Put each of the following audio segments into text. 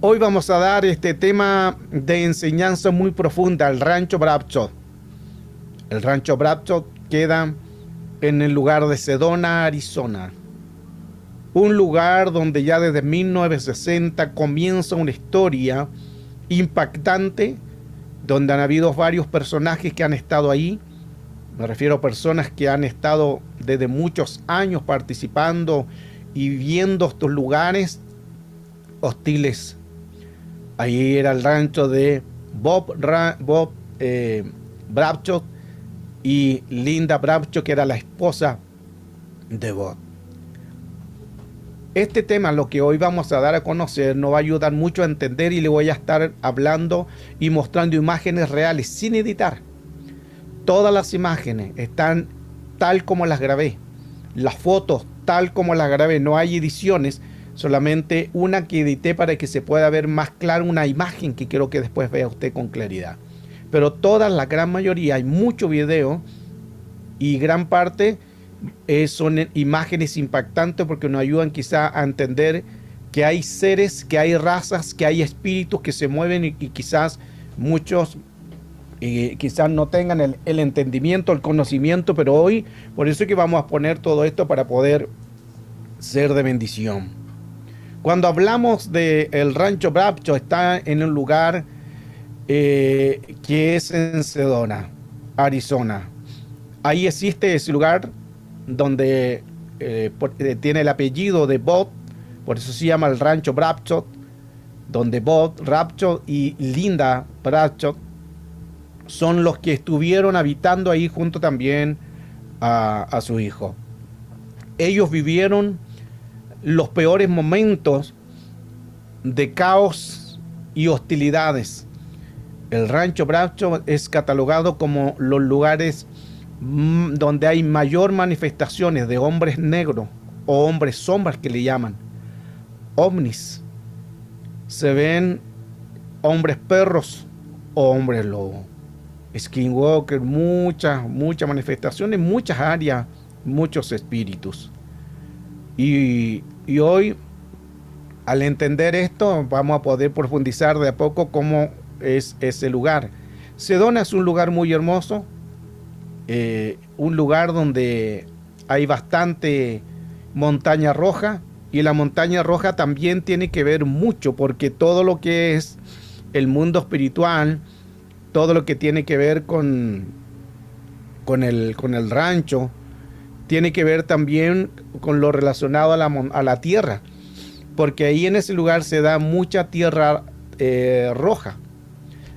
Hoy vamos a dar este tema de enseñanza muy profunda, el Rancho Bradshot. El Rancho Bradshot queda en el lugar de Sedona, Arizona. Un lugar donde ya desde 1960 comienza una historia impactante, donde han habido varios personajes que han estado ahí. Me refiero a personas que han estado desde muchos años participando y viendo estos lugares hostiles. Ahí era el rancho de Bob Bradshot y Linda Bradshot, que era la esposa de Bob. Este tema, lo que hoy vamos a dar a conocer, nos va a ayudar mucho a entender, y le voy a estar hablando y mostrando imágenes reales sin editar. Todas las imágenes están tal como las grabé, las fotos tal como las grabé, no hay ediciones, solamente una que edité para que se pueda ver más claro una imagen que quiero que después vea usted con claridad. Pero todas, la gran mayoría, hay mucho video y gran parte son imágenes impactantes porque nos ayudan quizá a entender que hay seres, que hay razas, que hay espíritus que se mueven y quizás muchos quizás no tengan el entendimiento, el conocimiento, pero hoy, por eso es que vamos a poner todo esto para poder ser de bendición. Cuando hablamos del Rancho Bradshot, está en un lugar que es en Sedona, Arizona. Ahí existe ese lugar donde tiene el apellido de Bob, por eso se llama el Rancho Bradshot, donde Bob Bradshot y Linda Bradshot son los que estuvieron habitando ahí junto también a su hijo. Ellos vivieron los peores momentos de caos y hostilidades. El Rancho Bradshot es catalogado como los lugares donde hay mayor manifestaciones de hombres negros o hombres sombras, que le llaman ovnis. Se ven hombres perros o hombres lobo, skinwalker, muchas manifestaciones, muchas áreas, muchos espíritus. Y hoy, al entender esto, vamos a poder profundizar de a poco cómo es ese lugar. Sedona es un lugar muy hermoso, un lugar donde hay bastante montaña roja, y la montaña roja también tiene que ver mucho porque todo lo que es el mundo espiritual, todo lo que tiene que ver con el rancho, tiene que ver también con lo relacionado a la tierra, porque ahí en ese lugar se da mucha tierra roja.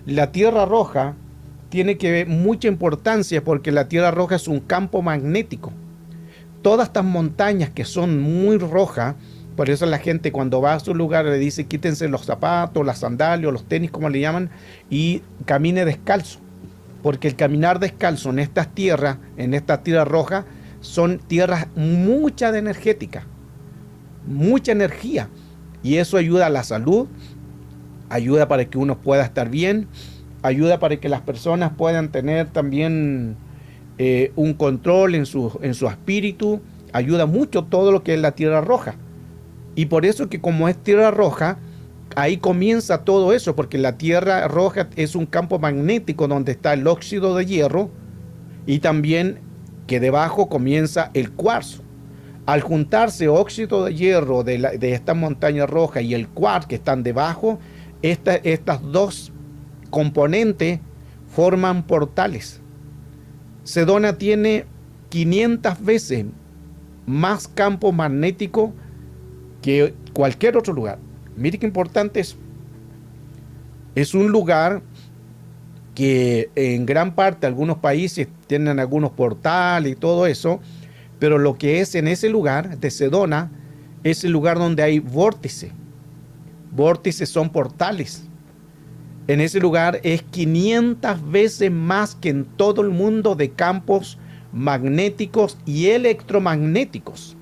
La tierra roja tiene que ver mucha importancia porque la tierra roja es un campo magnético. Todas estas montañas que son muy rojas, por eso la gente cuando va a su lugar le dice quítense los zapatos, las sandalias, los tenis como le llaman, y camine descalzo, porque el caminar descalzo en estas tierras rojas, son tierras mucha de energética, mucha energía, y eso ayuda a la salud, ayuda para que uno pueda estar bien, ayuda para que las personas puedan tener también un control en su espíritu, ayuda mucho todo lo que es la tierra roja. Y por eso que como es tierra roja, ahí comienza todo eso, porque la tierra roja es un campo magnético donde está el óxido de hierro y también que debajo comienza el cuarzo. Al juntarse óxido de hierro de esta montaña roja y el cuarzo que están debajo, estas dos componentes forman portales. Sedona tiene 500 veces más campo magnético que cualquier otro lugar. Mire qué importante es. Es un lugar que en gran parte algunos países tienen algunos portales y todo eso, pero lo que es en ese lugar de Sedona es el lugar donde hay vórtices. Vórtices son portales. En ese lugar es 500 veces más que en todo el mundo de campos magnéticos y electromagnéticos,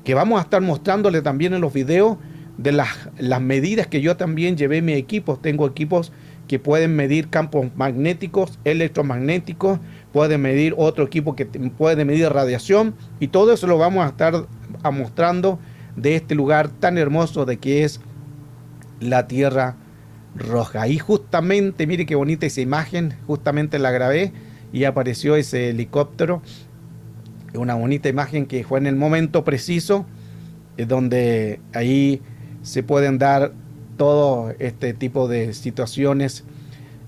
que vamos a estar mostrándole también en los videos de las medidas que yo también llevé mi equipo. Tengo equipos que pueden medir campos magnéticos, electromagnéticos, pueden medir otro equipo que puede medir radiación, y todo eso lo vamos a estar mostrando de este lugar tan hermoso de que es la Tierra Roja. Ahí justamente, mire qué bonita esa imagen, justamente la grabé y apareció ese helicóptero. Una bonita imagen que fue en el momento preciso, donde ahí se pueden dar todo este tipo de situaciones.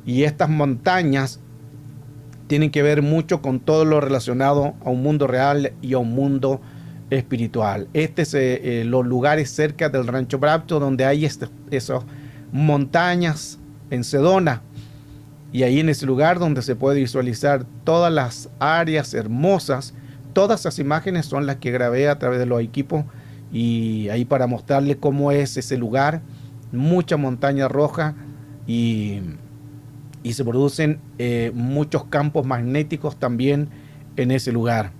Y estas montañas tienen que ver mucho con todo lo relacionado a un mundo real y a un mundo espiritual. Este es los lugares cerca del Rancho Brapcho, donde hay esas montañas en Sedona. Y ahí en ese lugar donde se puede visualizar todas las áreas hermosas. Todas esas imágenes son las que grabé a través de los equipos y ahí para mostrarles cómo es ese lugar. Mucha montaña roja y se producen muchos campos magnéticos también en ese lugar.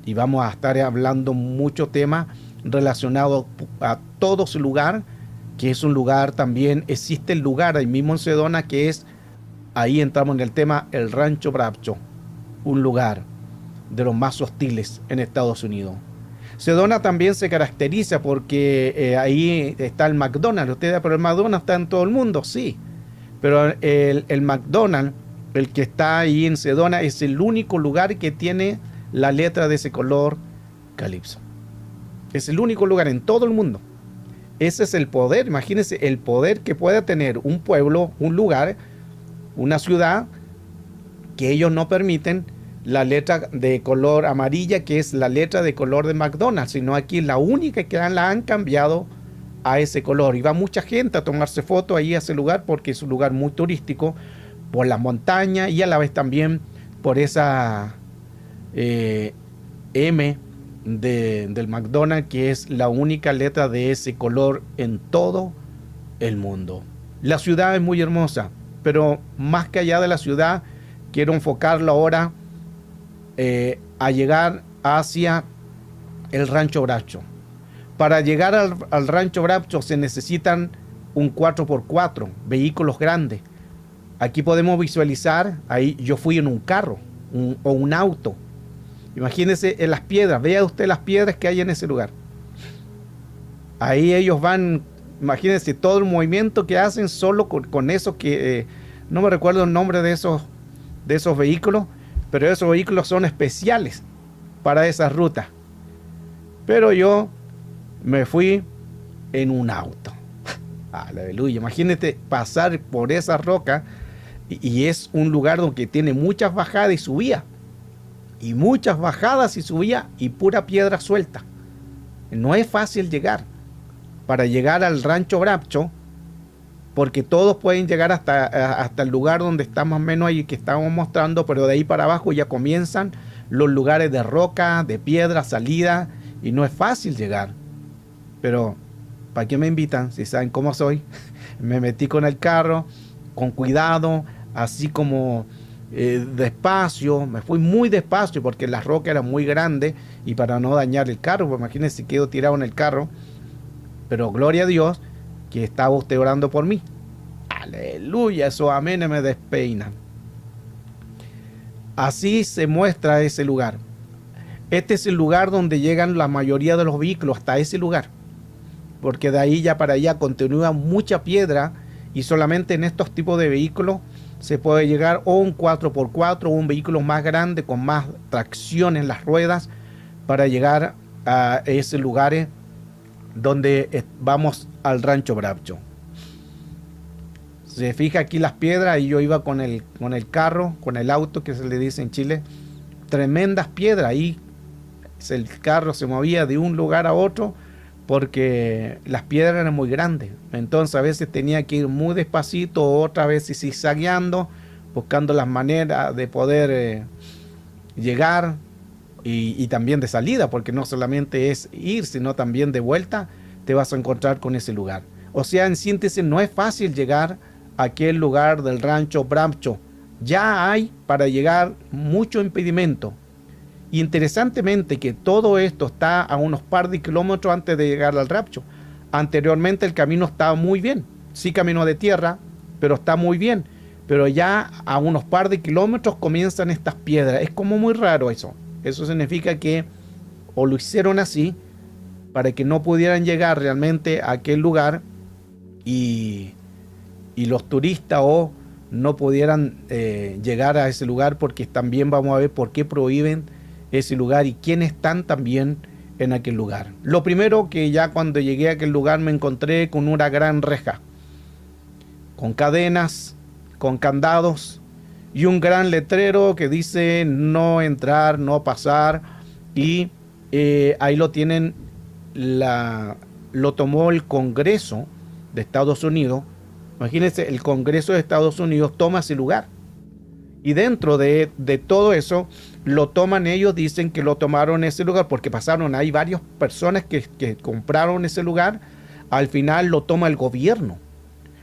Y vamos a estar hablando mucho tema relacionado a todo ese lugar, que es un lugar también, existe el lugar ahí mismo en Sedona, que es, ahí entramos en el tema, el Rancho Brapcho, un lugar de los más hostiles en Estados Unidos. Sedona también se caracteriza porque ahí está el McDonald's. Usted dirá, pero el McDonald's está en todo el mundo, sí. Pero el McDonald's, el que está ahí en Sedona, es el único lugar que tiene la letra de ese color calipso. Es el único lugar en todo el mundo. Ese es el poder, imagínense el poder que puede tener un pueblo, un lugar, una ciudad, que ellos no permiten la letra de color amarilla, que es la letra de color de McDonald's, sino aquí la única que la han cambiado a ese color. Y va mucha gente a tomarse fotos ahí a ese lugar porque es un lugar muy turístico por las montañas y a la vez también por esa M del McDonald's, que es la única letra de ese color en todo el mundo. La ciudad es muy hermosa, pero más que allá de la ciudad, quiero enfocarlo ahora a llegar hacia el Rancho Brapcho. Para llegar al Rancho Brapcho se necesitan un 4x4, vehículos grandes. Aquí podemos visualizar, ahí yo fui en un carro o un auto. Imagínense en las piedras, vea usted las piedras que hay en ese lugar. Ahí ellos van, imagínense todo el movimiento que hacen solo con eso que no me recuerdo el nombre de esos vehículos, pero esos vehículos son especiales para esas rutas. Pero yo me fui en un auto. Aleluya. Imagínate pasar por esa roca y es un lugar donde tiene muchas bajadas y subía. Y muchas bajadas y subía y pura piedra suelta. No es fácil llegar. Para llegar al Rancho Brapcho, porque todos pueden llegar hasta el lugar donde está más o menos ahí que estamos mostrando, pero de ahí para abajo ya comienzan los lugares de roca, de piedra, salida, y no es fácil llegar. Pero, ¿para qué me invitan? Si saben cómo soy. Me metí con el carro, con cuidado, así como despacio. Me fui muy despacio porque la roca era muy grande y para no dañar el carro, pues imagínense si quedo tirado en el carro. Pero gloria a Dios que estaba usted orando por mí. Aleluya, esos amenes me despeinan. Así se muestra ese lugar. Este es el lugar donde llegan la mayoría de los vehículos, hasta ese lugar. Porque de ahí ya para allá continúa mucha piedra y solamente en estos tipos de vehículos se puede llegar o un 4x4 o un vehículo más grande con más tracción en las ruedas para llegar a esos lugares donde vamos al Rancho Brapcho. Se fija aquí las piedras y yo iba con el carro, con el auto que se le dice en Chile, tremendas piedras. Ahí el carro se movía de un lugar a otro porque las piedras eran muy grandes. Entonces a veces tenía que ir muy despacito, otras veces zigzagueando, buscando las maneras de poder llegar y también de salida, porque no solamente es ir, sino también de vuelta te vas a encontrar con ese lugar. O sea, en síntesis, no es fácil llegar a aquel lugar del Rancho Brapcho. Ya hay para llegar mucho impedimento. Interesantemente que todo esto está a unos par de kilómetros antes de llegar al Brapcho. Anteriormente el camino estaba muy bien. Sí, camino de tierra, pero está muy bien. Pero ya a unos par de kilómetros comienzan estas piedras. Es como muy raro eso. Eso significa que o lo hicieron así para que no pudieran llegar realmente a aquel lugar, y, y los turistas o no pudieran llegar a ese lugar, porque también vamos a ver por qué prohíben ese lugar y quiénes están también en aquel lugar. Lo primero, que ya cuando llegué a aquel lugar me encontré con una gran reja, con cadenas, con candados y un gran letrero que dice no entrar, no pasar. Y ahí lo tienen, lo tomó el Congreso de Estados Unidos. Imagínense, el Congreso de Estados Unidos toma ese lugar. Y dentro de todo eso, lo toman ellos, dicen que lo tomaron ese lugar porque pasaron, hay varias personas que compraron ese lugar. Al final lo toma el gobierno.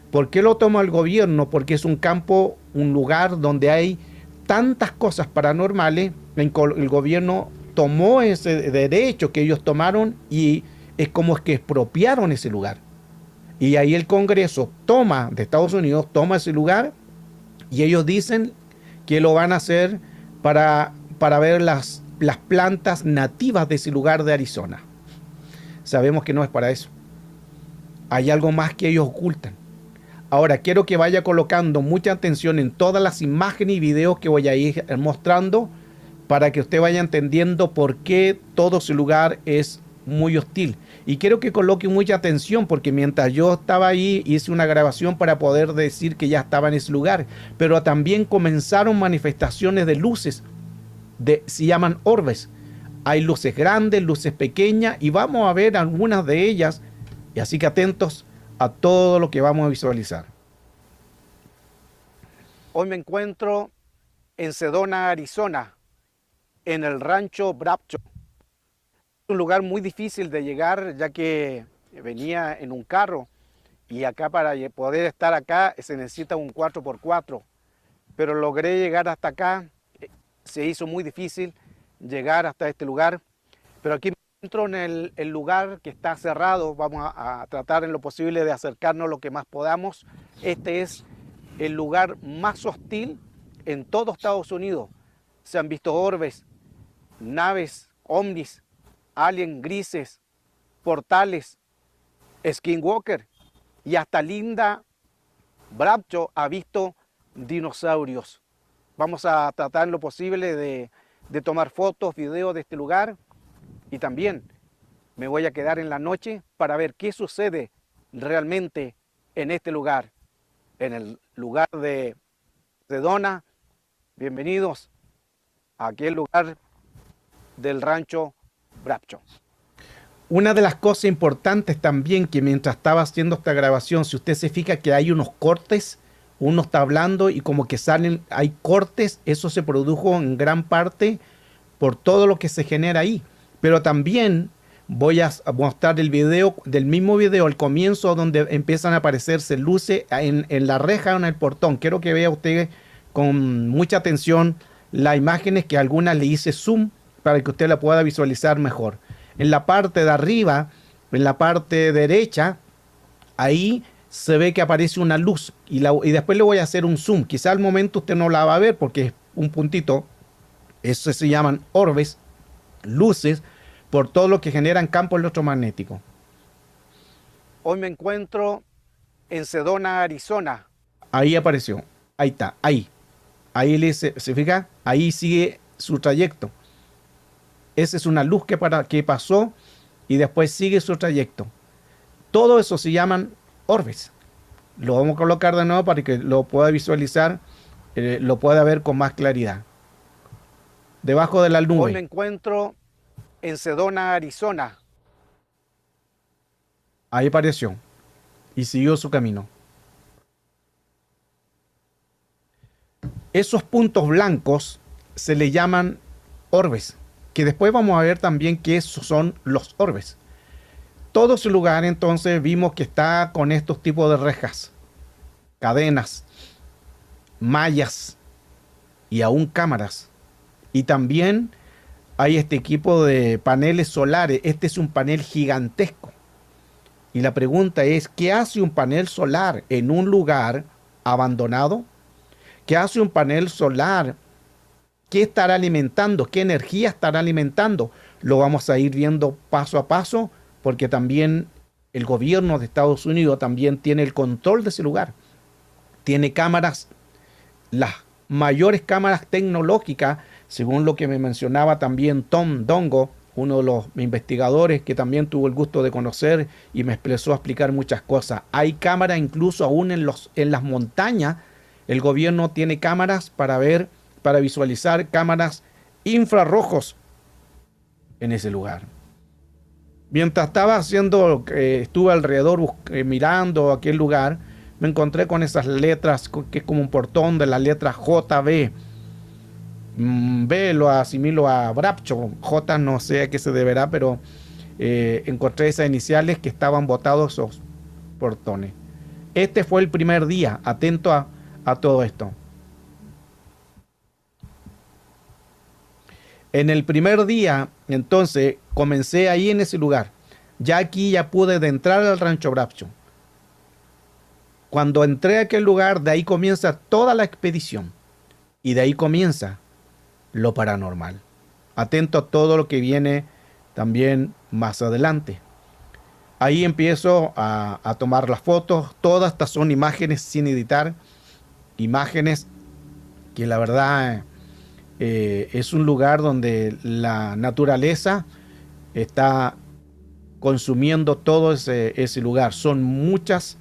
¿Por qué lo toma el gobierno? Porque es un campo, un lugar donde hay tantas cosas paranormales. El gobierno tomó ese derecho que ellos tomaron y es como es que expropiaron ese lugar. Y ahí el Congreso toma, de Estados Unidos, toma ese lugar y ellos dicen que lo van a hacer para ver las plantas nativas de ese lugar de Arizona. Sabemos que no es para eso. Hay algo más que ellos ocultan. Ahora, quiero que vaya colocando mucha atención en todas las imágenes y videos que voy a ir mostrando para que usted vaya entendiendo por qué todo ese lugar es muy hostil. Y quiero que coloque mucha atención porque mientras yo estaba ahí hice una grabación para poder decir que ya estaba en ese lugar. Pero también comenzaron manifestaciones de luces, se llaman orbes. Hay luces grandes, luces pequeñas y vamos a ver algunas de ellas. Y así que atentos a todo lo que vamos a visualizar. Hoy me encuentro en Sedona, Arizona, en el rancho Brapcho. Es un lugar muy difícil de llegar, ya que venía en un carro y acá para poder estar acá se necesita un 4x4, pero logré llegar hasta acá. Se hizo muy difícil llegar hasta este lugar, pero aquí entro en el lugar que está cerrado. Vamos a tratar en lo posible de acercarnos lo que más podamos. Este es el lugar más hostil en todo Estados Unidos. Se han visto orbes, naves, ovnis, aliens grises, portales, skinwalker y hasta Linda Brapcho ha visto dinosaurios. Vamos a tratar en lo posible de tomar fotos, videos de este lugar. Y también me voy a quedar en la noche para ver qué sucede realmente en este lugar, en el lugar de Sedona. Bienvenidos a aquel lugar del rancho Brapcho. Una de las cosas importantes también, que mientras estaba haciendo esta grabación, si usted se fija que hay unos cortes, uno está hablando y como que salen, hay cortes, eso se produjo en gran parte por todo lo que se genera ahí. Pero también voy a mostrar el video, del mismo video, el comienzo donde empiezan a aparecerse luces en la reja o en el portón. Quiero que vea usted con mucha atención las imágenes, que algunas le hice zoom para que usted la pueda visualizar mejor. En la parte de arriba, en la parte derecha, ahí se ve que aparece una luz y después le voy a hacer un zoom. Quizá al momento usted no la va a ver porque es un puntito. Eso se llaman orbes, luces, por todo lo que generan campos electromagnéticos. Hoy me encuentro en Sedona, Arizona. Ahí apareció. Ahí está, ahí. Ahí se fija, ahí sigue su trayecto. Esa es una luz que pasó y después sigue su trayecto. Todo eso se llaman orbes. Lo vamos a colocar de nuevo para que lo pueda visualizar, lo pueda ver con más claridad. Debajo de la nube. Hoy me encuentro en Sedona, Arizona. Ahí apareció y siguió su camino. Esos puntos blancos se le llaman orbes, que después vamos a ver también que esos son los orbes. Todo ese lugar entonces vimos que está con estos tipos de rejas, cadenas, mallas y aún cámaras. Y también hay este equipo de paneles solares. Este es un panel gigantesco. Y la pregunta es, ¿qué hace un panel solar en un lugar abandonado? ¿Qué hace un panel solar? ¿Qué estará alimentando? ¿Qué energía estará alimentando? Lo vamos a ir viendo paso a paso, porque también el gobierno de Estados Unidos también tiene el control de ese lugar. Tiene cámaras, las mayores cámaras tecnológicas, según lo que me mencionaba también Tom Dongo, uno de los investigadores que también tuvo el gusto de conocer y me empezó a explicar muchas cosas. Hay cámaras incluso aún en las montañas. El gobierno tiene cámaras para ver, para visualizar cámaras infrarrojos en ese lugar. Mientras estaba estuve alrededor mirando aquel lugar, me encontré con esas letras, que es como un portón de la letra JB. B lo asimilo a Brapcho, J no sé a qué se deberá, pero encontré esas iniciales que estaban botados esos portones. Este fue el primer día, atento a todo esto. En el primer día, entonces, comencé ahí en ese lugar. Ya aquí ya pude entrar al rancho Brapcho. Cuando entré a aquel lugar, de ahí comienza toda la expedición. Y de ahí comienza lo paranormal. Atento a todo lo que viene también más adelante. Ahí empiezo a tomar las fotos. Todas estas son imágenes sin editar. Imágenes que la verdad es un lugar donde la naturaleza está consumiendo todo ese lugar. Son muchas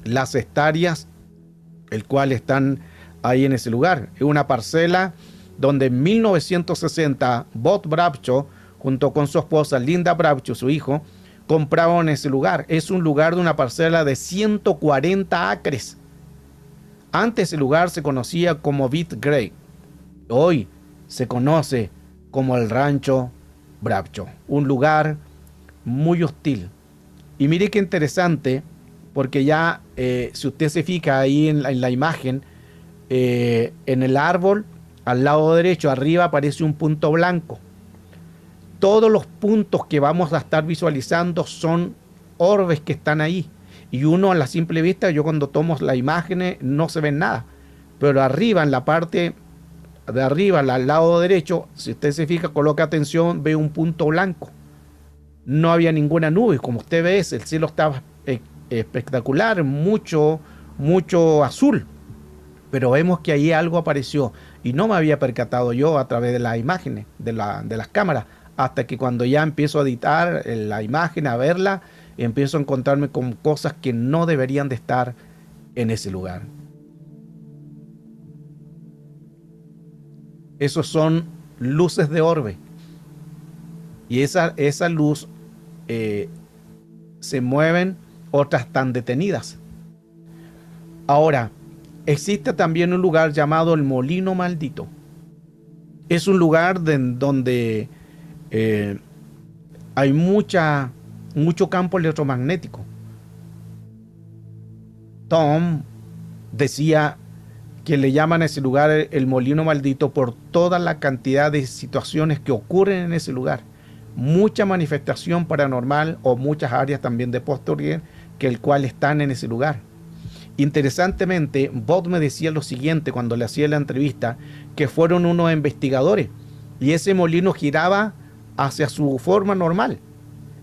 las hectáreas el cual están ahí en ese lugar. Es una parcela donde en 1960 Bob Brapcho, junto con su esposa Linda Brapcho, su hijo, compraron ese lugar. Es un lugar de una parcela de 140 acres. Antes ese lugar se conocía como Bit Grey. Hoy se conoce como el Rancho Brapcho. Un lugar muy hostil. Y mire qué interesante, porque ya si usted se fija ahí en la imagen, en el árbol, al lado derecho, arriba aparece un punto blanco. Todos los puntos que vamos a estar visualizando son orbes que están ahí. Y uno a la simple vista, yo cuando tomo las imágenes no se ve nada. Pero arriba, en la parte de arriba, al lado derecho, si usted se fija, coloca atención, ve un punto blanco. No había ninguna nube. Como usted ve, el cielo estaba espectacular, mucho azul. Pero vemos que ahí algo apareció. Y no me había percatado yo a través de las imágenes, de las cámaras. Hasta que cuando ya empiezo a editar la imagen, a verla, empiezo a encontrarme con cosas que no deberían de estar en ese lugar. Esos son luces de orbe. Y esa luz se mueven, otras están detenidas. Ahora, existe también un lugar llamado el Molino Maldito. Es un lugar donde hay mucho campo electromagnético. Tom decía que le llaman a ese lugar el Molino Maldito por toda la cantidad de situaciones que ocurren en ese lugar. Mucha manifestación paranormal o muchas áreas también de post-Orient que el cual están en ese lugar. Interesantemente, Bob me decía lo siguiente cuando le hacía la entrevista, que fueron unos investigadores y ese molino giraba hacia su forma normal.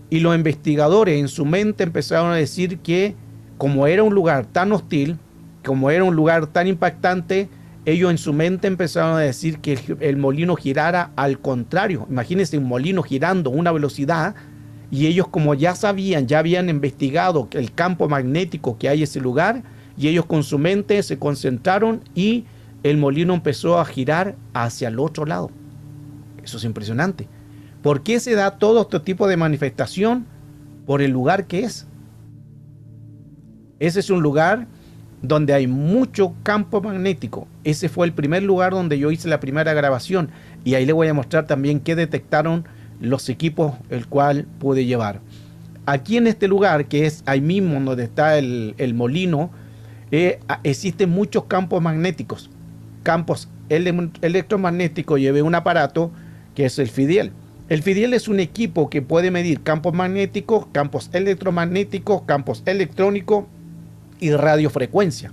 Y los investigadores en su mente empezaron a decir que como era un lugar tan hostil, como era un lugar tan impactante, ellos en su mente empezaron a decir que el molino girara al contrario. Imagínense un molino girando a una velocidad y ellos como ya sabían, ya habían investigado el campo magnético que hay en ese lugar y ellos con su mente se concentraron y el molino empezó a girar hacia el otro lado. Eso es impresionante. ¿Por qué se da todo este tipo de manifestación? Por el lugar que es. Ese es un lugar donde hay mucho campo magnético. Ese fue el primer lugar donde yo hice la primera grabación. Y ahí le voy a mostrar también qué detectaron los equipos el cual pude llevar. Aquí en este lugar, que es ahí mismo donde está el molino, existen muchos campos magnéticos. Campos electromagnéticos. Llevé un aparato que es el Fidiel. El Fidiel es un equipo que puede medir campos magnéticos, campos electromagnéticos, campos electrónicos y radiofrecuencia.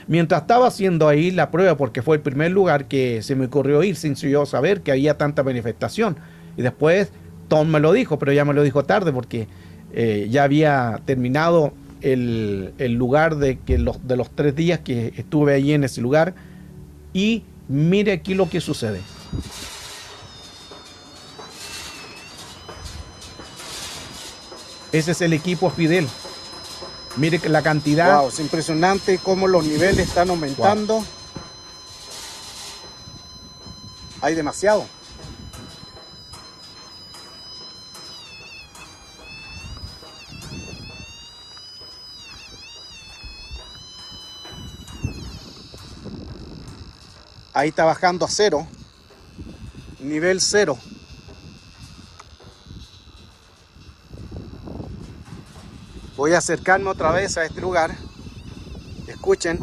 Mientras estaba haciendo ahí la prueba, porque fue el primer lugar que se me ocurrió ir sin yo saber que había tanta manifestación. Y después Tom me lo dijo, pero ya me lo dijo tarde porque ya había terminado el lugar de los 3 días que estuve ahí en ese lugar. Y mire aquí lo que sucede. Ese es el equipo Fidel. Mire la cantidad. Wow, es impresionante cómo los niveles están aumentando. Wow. Hay demasiado. Ahí está bajando a 0. Nivel 0. Voy a acercarme otra vez a este lugar. Escuchen.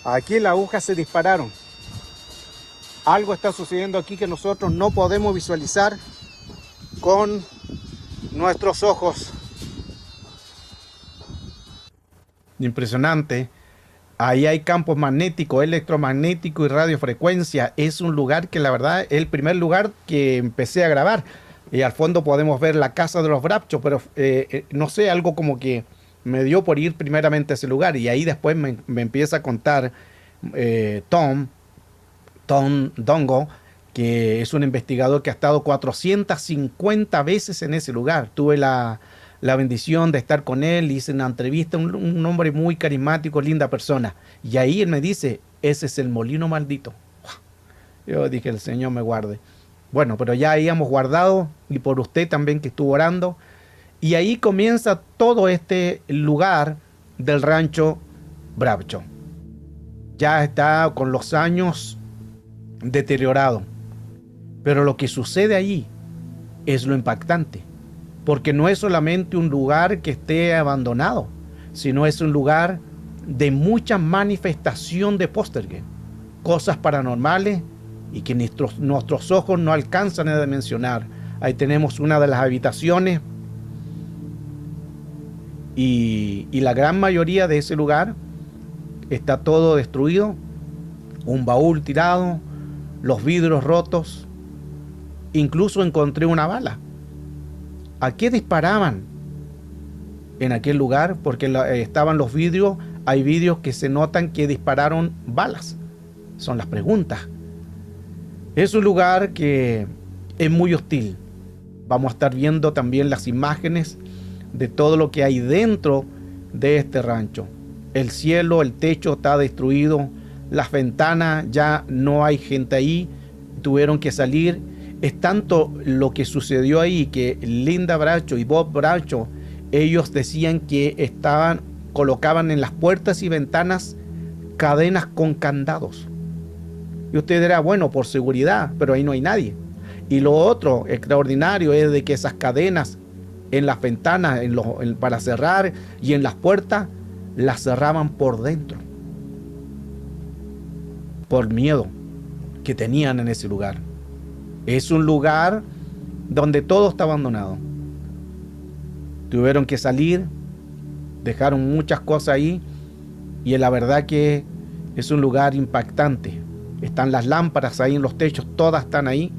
Aquí las agujas se dispararon. Algo está sucediendo aquí que nosotros no podemos visualizar con nuestros ojos. Impresionante. Ahí hay campos magnéticos, electromagnéticos y radiofrecuencia. Es un lugar que la verdad es el primer lugar que empecé a grabar. Y al fondo podemos ver la casa de los Brapcho, pero no sé, algo como que me dio por ir primeramente a ese lugar. Y ahí después me empieza a contar Tom Dongo, que es un investigador que ha estado 450 veces en ese lugar. Tuve la bendición de estar con él, hice una entrevista, un hombre muy carismático, linda persona. Y ahí él me dice, ese es el molino maldito. Yo dije, el Señor me guarde. Bueno, pero ya ahí hemos guardado, y por usted también que estuvo orando. Y ahí comienza todo este lugar del rancho Brapcho. Ya está con los años deteriorado. Pero lo que sucede allí es lo impactante. Porque no es solamente un lugar que esté abandonado, sino es un lugar de mucha manifestación de poltergeist, cosas paranormales y que nuestros ojos no alcanzan a dimensionar. Ahí tenemos una de las habitaciones y la gran mayoría de ese lugar está todo destruido, un baúl tirado, los vidrios rotos, incluso encontré una bala. ¿A qué disparaban en aquel lugar? Porque estaban los vidrios, hay vidrios que se notan que dispararon balas. Son las preguntas. Es un lugar que es muy hostil. Vamos a estar viendo también las imágenes de todo lo que hay dentro de este rancho. El cielo, el techo está destruido, las ventanas, ya no hay gente ahí, tuvieron que salir. Es tanto lo que sucedió ahí que Linda Brapcho y Bob Brapcho, ellos decían que colocaban en las puertas y ventanas cadenas con candados. Y usted dirá, bueno, por seguridad, pero ahí no hay nadie. Y lo otro extraordinario es de que esas cadenas en las ventanas, para cerrar, y en las puertas, las cerraban por dentro. Por miedo que tenían en ese lugar. Es un lugar donde todo está abandonado. Tuvieron que salir, dejaron muchas cosas ahí, y la verdad que es un lugar impactante. Están las lámparas ahí en los techos, todas están ahí.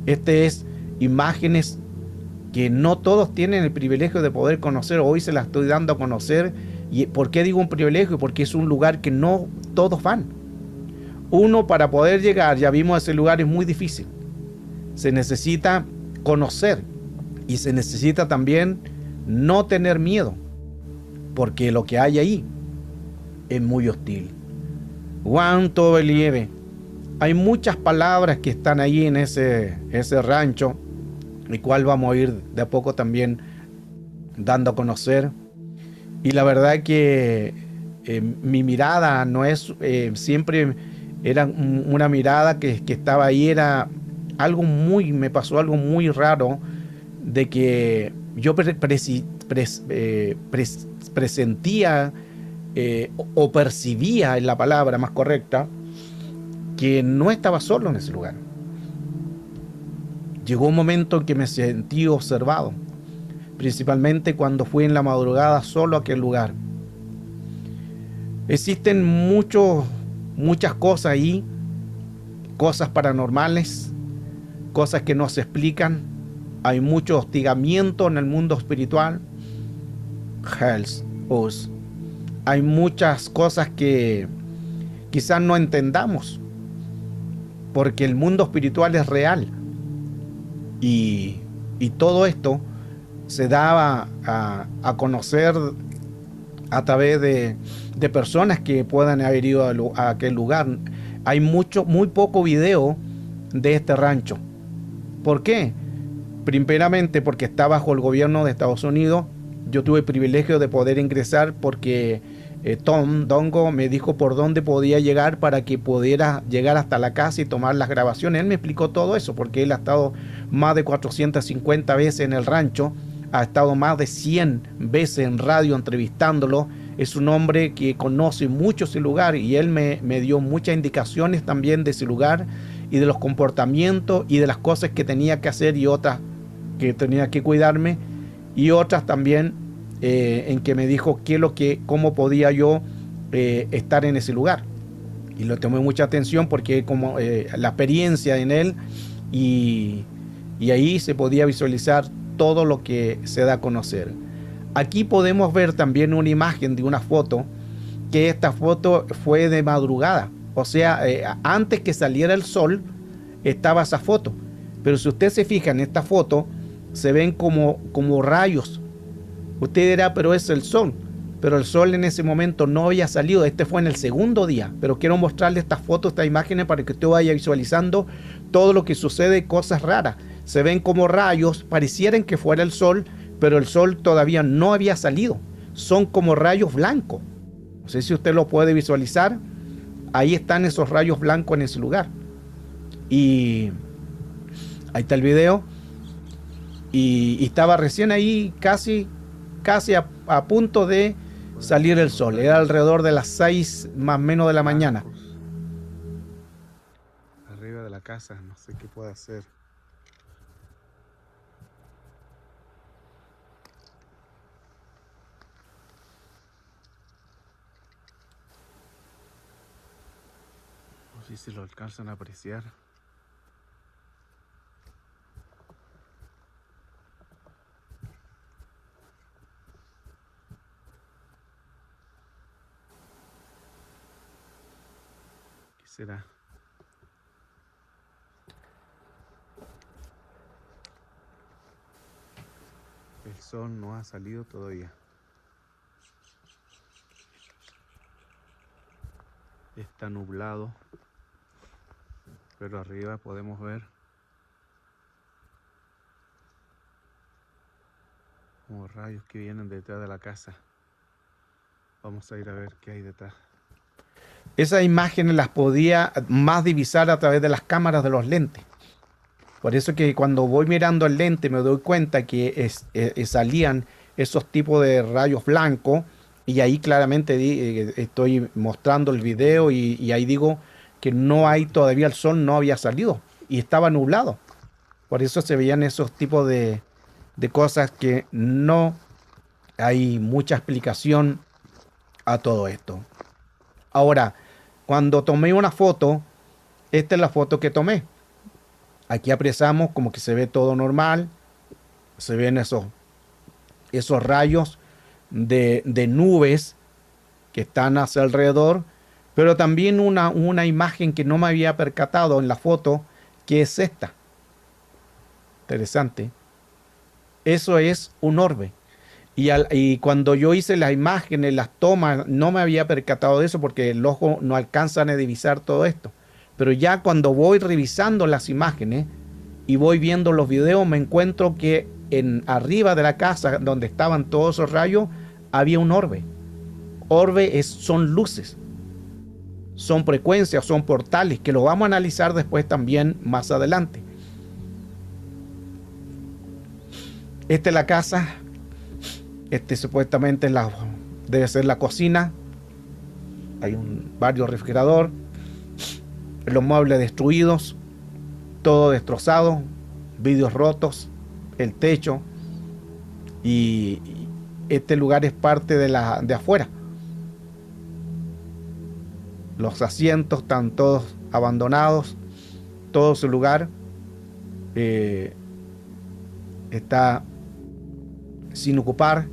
Este es imágenes que no todos tienen el privilegio de poder conocer. Hoy se las estoy dando a conocer. ¿Y por qué digo un privilegio? Porque es un lugar que no todos van. Uno, para poder llegar, ya vimos, ese lugar es muy difícil. Se necesita conocer y se necesita también no tener miedo, porque lo que hay ahí es muy hostil. Cuánto relieve. Hay muchas palabras que están ahí en ese rancho, el cual vamos a ir de a poco también dando a conocer. Y la verdad que mi mirada no es siempre... Era una mirada que estaba ahí, era algo me pasó algo muy raro, de que yo presentía o percibía, en la palabra más correcta, que no estaba solo en ese lugar. Llegó un momento en que me sentí observado, principalmente cuando fui en la madrugada solo a aquel lugar. Existen muchas cosas ahí cosas paranormales, cosas que no se explican. Hay mucho hostigamiento en el mundo espiritual. Hells Us. Hay muchas cosas que quizás no entendamos, porque el mundo espiritual es real. Y todo esto se daba a conocer a través de personas que puedan haber ido a aquel lugar. Hay muy poco video de este rancho. ¿Por qué? Primeramente porque está bajo el gobierno de Estados Unidos. Yo tuve el privilegio de poder ingresar porque Tom Dongo me dijo por dónde podía llegar para que pudiera llegar hasta la casa y tomar las grabaciones. Él me explicó todo eso porque él ha estado más de 450 veces en el rancho, ha estado más de 100 veces en radio entrevistándolo. Es un hombre que conoce mucho ese lugar y él me dio muchas indicaciones también de ese lugar y de los comportamientos y de las cosas que tenía que hacer y otras que tenía que cuidarme, y otras también en que me dijo cómo podía yo estar en ese lugar. Y lo tomé mucha atención porque como la experiencia en él, y ahí se podía visualizar todo lo que se da a conocer. Aquí podemos ver también una imagen de una foto, que esta foto fue de madrugada, o sea, antes que saliera el sol estaba esa foto. Pero si usted se fija en esta foto, se ven como rayos. Usted dirá, pero es el sol. Pero el sol en ese momento no había salido. Este fue en el segundo día. Pero quiero mostrarle estas fotos, estas imágenes, para que usted vaya visualizando todo lo que sucede, cosas raras. Se ven como rayos, parecieran que fuera el sol, pero el sol todavía no había salido. Son como rayos blancos. No sé si usted lo puede visualizar. Ahí están esos rayos blancos en ese lugar. Y ahí está el video. Y estaba recién ahí casi a punto de salir el sol. Era alrededor de las 6 más o menos de la mañana. Arriba de la casa, no sé qué puede hacer. No sé si lo alcanzan a apreciar. ¿Será? El sol no ha salido todavía. Está nublado, pero arriba podemos ver como rayos que vienen detrás de la casa. Vamos a ir a ver qué hay detrás. Esas imágenes las podía más divisar a través de las cámaras de los lentes. Por eso que cuando voy mirando el lente me doy cuenta que salían esos tipos de rayos blancos, y ahí claramente estoy mostrando el video y ahí digo que no hay todavía, el sol no había salido y estaba nublado. Por eso se veían esos tipos de cosas que no hay mucha explicación a todo esto. Ahora, cuando tomé una foto, esta es la foto que tomé. Aquí apreciamos como que se ve todo normal. Se ven esos rayos de nubes que están hacia alrededor. Pero también una imagen que no me había percatado en la foto, que es esta. Interesante. Eso es un orbe. Y cuando yo hice las imágenes, las tomas, no me había percatado de eso porque el ojo no alcanza a divisar todo esto. Pero ya cuando voy revisando las imágenes y voy viendo los videos, me encuentro que arriba de la casa donde estaban todos esos rayos había un orbe. Orbe son luces, son frecuencias, son portales, que lo vamos a analizar después también más adelante. Esta es la casa. Supuestamente debe ser la cocina. Hay varios refrigeradores, los muebles destruidos, todo destrozado, vidrios rotos, el techo, y este lugar es parte de afuera. Los asientos están todos abandonados, todo ese lugar está sin ocupar.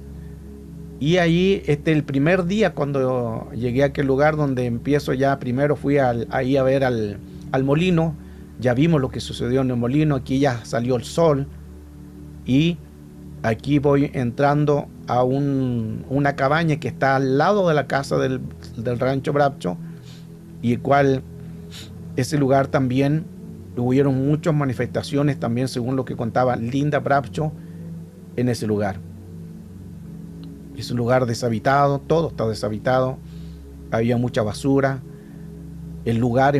Y ahí, el primer día cuando llegué a aquel lugar donde empiezo ya, primero fui ahí a ver al molino, ya vimos lo que sucedió en el molino, aquí ya salió el sol y aquí voy entrando a una cabaña que está al lado de la casa del rancho Brapcho, y el cual ese lugar también hubieron muchas manifestaciones también, según lo que contaba Linda Brapcho, en ese lugar. Es un lugar deshabitado, todo está deshabitado, había mucha basura, el lugar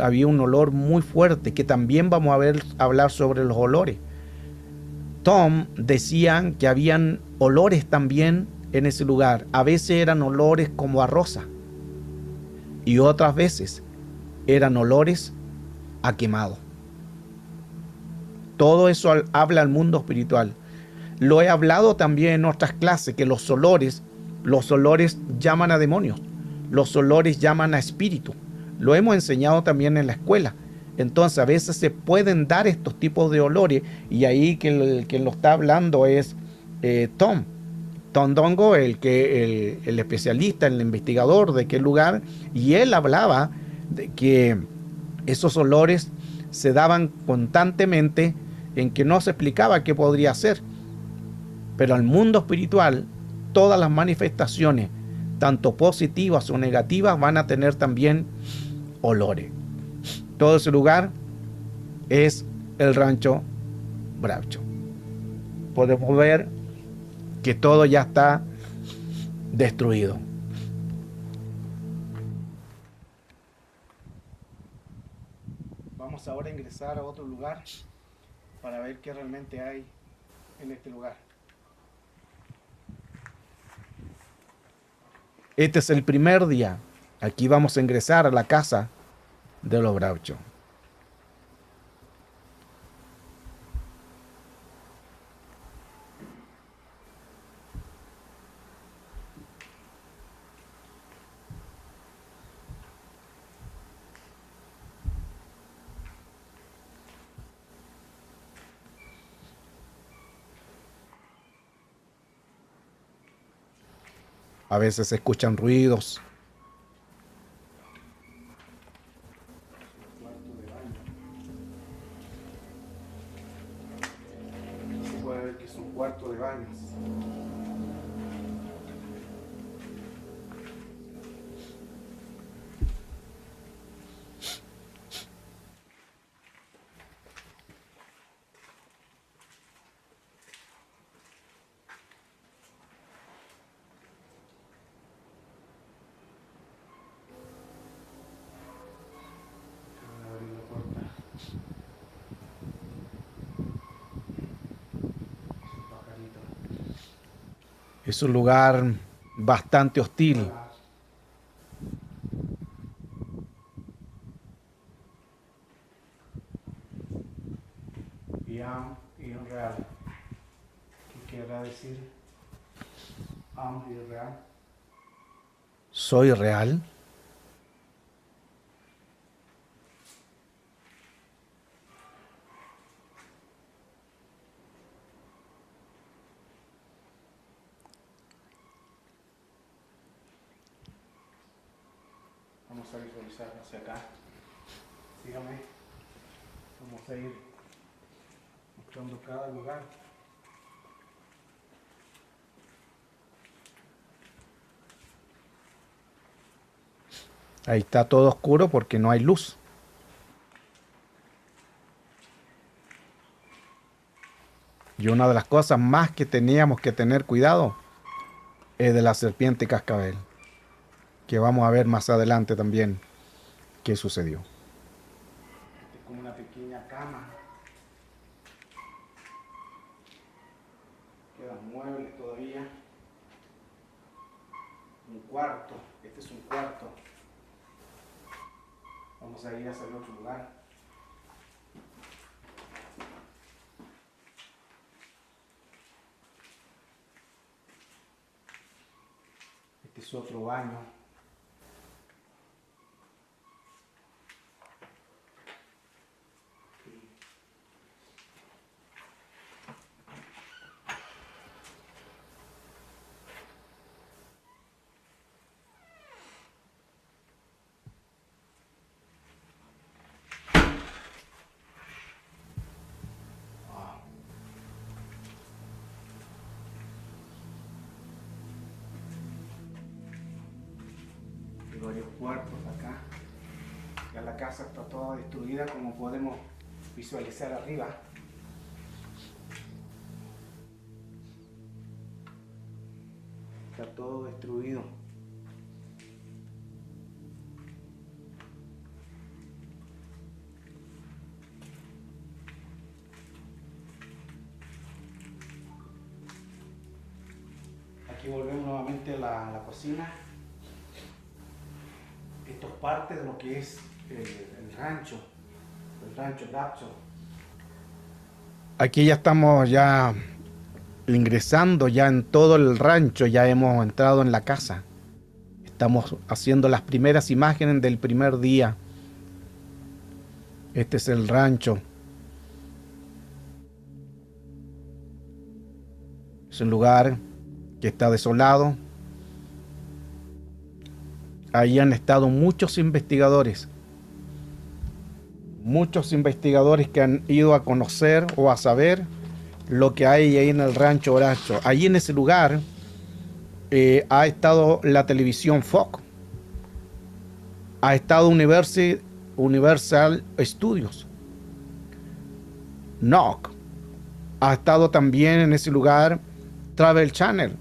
había un olor muy fuerte, que también vamos a hablar sobre los olores. Tom decían que habían olores también en ese lugar, a veces eran olores como a rosa y otras veces eran olores a quemado. Todo eso habla al mundo espiritual. Lo he hablado también en otras clases, que los olores llaman a demonios, los olores llaman a espíritu. Lo hemos enseñado también en la escuela. Entonces a veces se pueden dar estos tipos de olores, y ahí quien lo está hablando es Tom Dongo, el especialista, el investigador de aquel lugar, y él hablaba de que esos olores se daban constantemente, en que no se explicaba qué podría ser. Pero al mundo espiritual, todas las manifestaciones, tanto positivas o negativas, van a tener también olores. Todo ese lugar es el rancho Brapcho. Podemos ver que todo ya está destruido. Vamos ahora a ingresar a otro lugar para ver qué realmente hay en este lugar. Este es el primer día. Aquí vamos a ingresar a la casa de los Brapcho. A veces se escuchan ruidos. Se puede ver que es un cuarto de baños. Es un lugar bastante hostil. Y real. ¿Qué querrá decir? Real. ¿Soy real? Vamos a visualizar hacia acá. Sígame. Vamos a ir mostrando cada lugar. Ahí está todo oscuro porque no hay luz. Y una de las cosas más que teníamos que tener cuidado es de la serpiente cascabel, que vamos a ver más adelante también qué sucedió. Este es como una pequeña cama. Quedan muebles todavía. Un cuarto. Este es un cuarto. Vamos a ir hacia el otro lugar. Este es otro baño. Hay varios cuartos acá. Ya la casa está toda destruida, como podemos visualizar arriba. Está todo destruido. Aquí volvemos nuevamente a la cocina. Esto es parte de lo que es el rancho Lapso. Aquí ya estamos ingresando ya en todo el rancho, ya hemos entrado en la casa. Estamos haciendo las primeras imágenes del primer día. Este es el rancho. Es un lugar que está desolado. Ahí han estado muchos investigadores que han ido a conocer o a saber lo que hay ahí en el rancho Horacio. Allí en ese lugar ha estado la televisión Fox, ha estado Universal Studios, NOC, ha estado también en ese lugar Travel Channel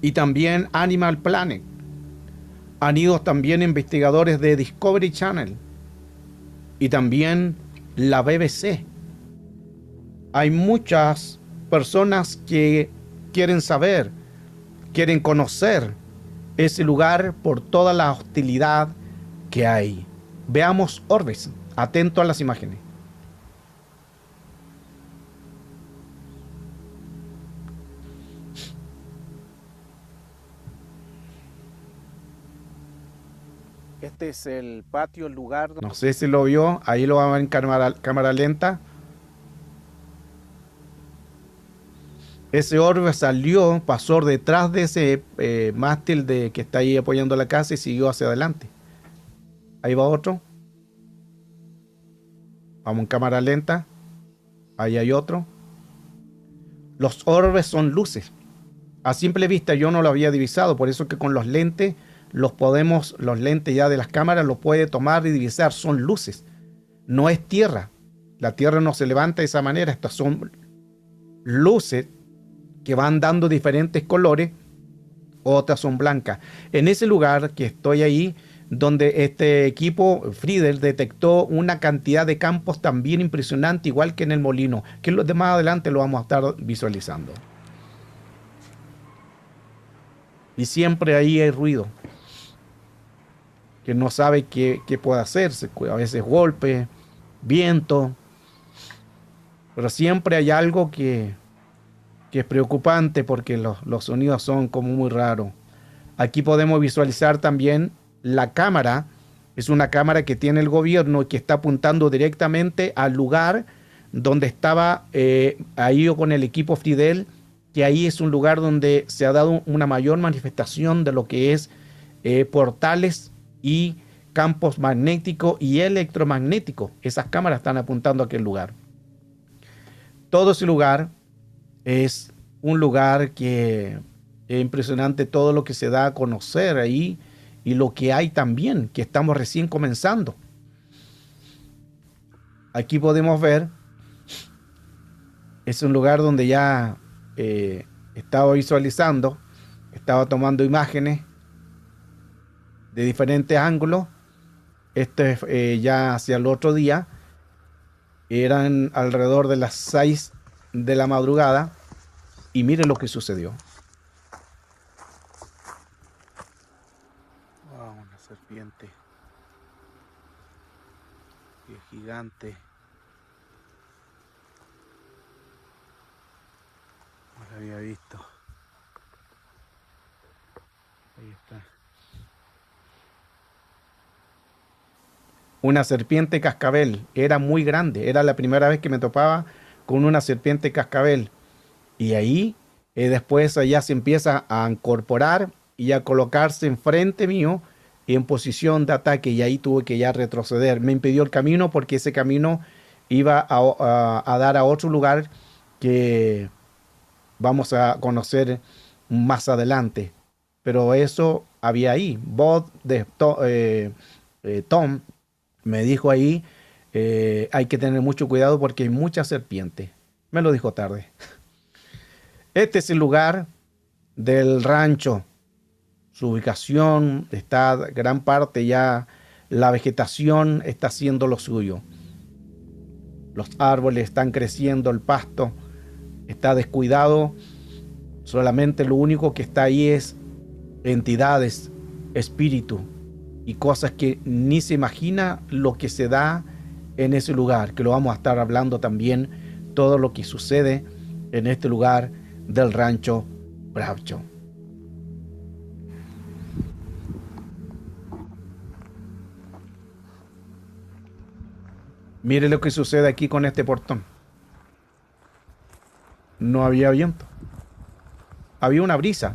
y también Animal Planet. Han ido también investigadores de Discovery Channel y también la BBC. Hay muchas personas que quieren saber, quieren conocer ese lugar por toda la hostilidad que hay. Veamos orbes, atento a las imágenes. Este es el patio, el lugar. No sé si lo vio, ahí lo vamos a ver en cámara lenta. Ese orbe salió, pasó detrás de ese mástil que está ahí apoyando la casa y siguió hacia adelante. Ahí va otro. Vamos en cámara lenta. Ahí hay otro. Los orbes son luces. A simple vista yo no lo había divisado, por eso que con los lentes los lentes ya de las cámaras los puede tomar y divisar. Son luces, no es tierra. La tierra no se levanta de esa manera. Estas son luces que van dando diferentes colores, otras son blancas. En ese lugar que estoy ahí, donde este equipo Friedel detectó una cantidad de campos también impresionante, igual que en el molino, que los demás adelante lo vamos a estar visualizando. Y siempre ahí hay ruido, que no sabe qué puede hacerse. A veces golpe, viento, pero siempre hay algo que es preocupante porque los sonidos son como muy raros. Aquí podemos visualizar también la cámara. Es una cámara que tiene el gobierno y que está apuntando directamente al lugar donde estaba ahí con el equipo Friedel, que ahí es un lugar donde se ha dado una mayor manifestación de lo que es portales y campos magnéticos y electromagnéticos. Esas cámaras están apuntando a aquel lugar. Todo ese lugar es un lugar que es impresionante, todo lo que se da a conocer ahí y lo que hay también, que estamos recién comenzando. Aquí podemos ver, es un lugar donde ya estaba visualizando, estaba tomando imágenes de diferentes ángulos. Ya hacia el otro día, eran alrededor de las 6 de la madrugada. Y miren lo que sucedió. Wow, una serpiente. Qué gigante. No la había visto. Ahí está. Una serpiente cascabel. Era muy grande. Era la primera vez que me topaba con una serpiente cascabel. Y ahí después allá se empieza a incorporar y a colocarse enfrente mío en posición de ataque. Y ahí tuve que ya retroceder. Me impidió el camino porque ese camino iba a dar a otro lugar que vamos a conocer más adelante. Pero eso había ahí. Tom me dijo ahí, hay que tener mucho cuidado porque hay muchas serpientes. Me lo dijo tarde. Este es el lugar del rancho. Su ubicación está gran parte ya, la vegetación está haciendo lo suyo. Los árboles están creciendo, el pasto está descuidado. Solamente lo único que está ahí es entidades, espíritu y cosas que ni se imagina lo que se da en ese lugar, que lo vamos a estar hablando también, todo lo que sucede en este lugar del rancho Braucho. Mire lo que sucede aquí con este portón. No había viento. Había una brisa,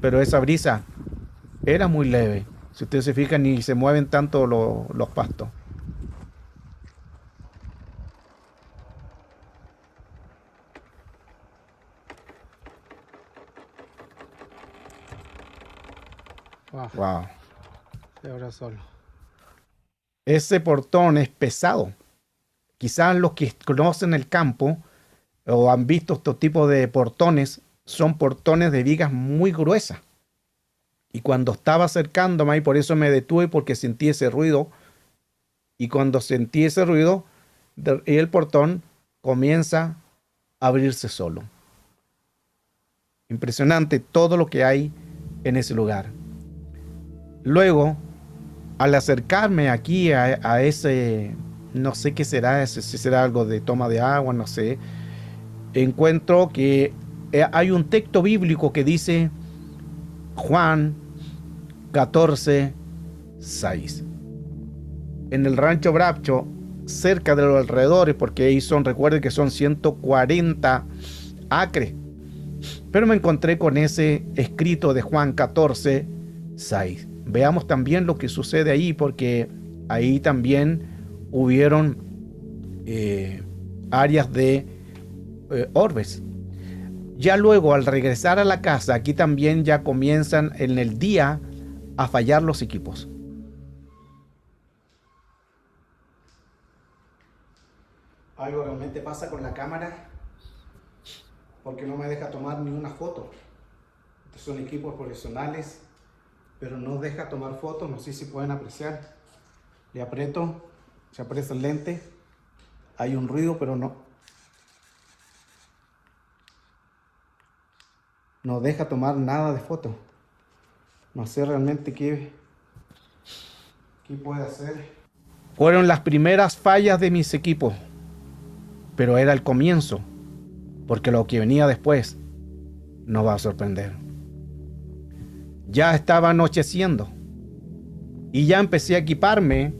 pero esa brisa era muy leve. Si ustedes se fijan, ni se mueven tanto los pastos. Wow, Wow. y ahora solo. Ese portón es pesado. Quizás los que conocen el campo o han visto estos tipos de portones, son portones de vigas muy gruesas. Y cuando estaba acercándome, y por eso me detuve, porque sentí ese ruido. Y cuando sentí ese ruido, el portón comienza a abrirse solo. Impresionante todo lo que hay en ese lugar. Luego, al acercarme aquí a ese, no sé qué será, si será algo de toma de agua, no sé, encuentro que hay un texto bíblico que dice Juan 14, 6. En el rancho Braucho, cerca de los alrededores, porque ahí recuerden que son 140 acres. Pero me encontré con ese escrito de Juan 14, 6. Veamos también lo que sucede ahí, porque ahí también hubieron áreas de orbes. Ya luego, al regresar a la casa, aquí también ya comienzan en el día a fallar los equipos. Algo realmente pasa con la cámara porque no me deja tomar ni una foto. Estos son equipos profesionales, pero no deja tomar fotos. No sé si pueden apreciar. Le aprieto, se aprecia el lente. Hay un ruido, pero no deja tomar nada de foto. No sé realmente qué puede hacer. Fueron las primeras fallas de mis equipos, pero era el comienzo, porque lo que venía después nos va a sorprender. Ya estaba anocheciendo y ya empecé a equiparme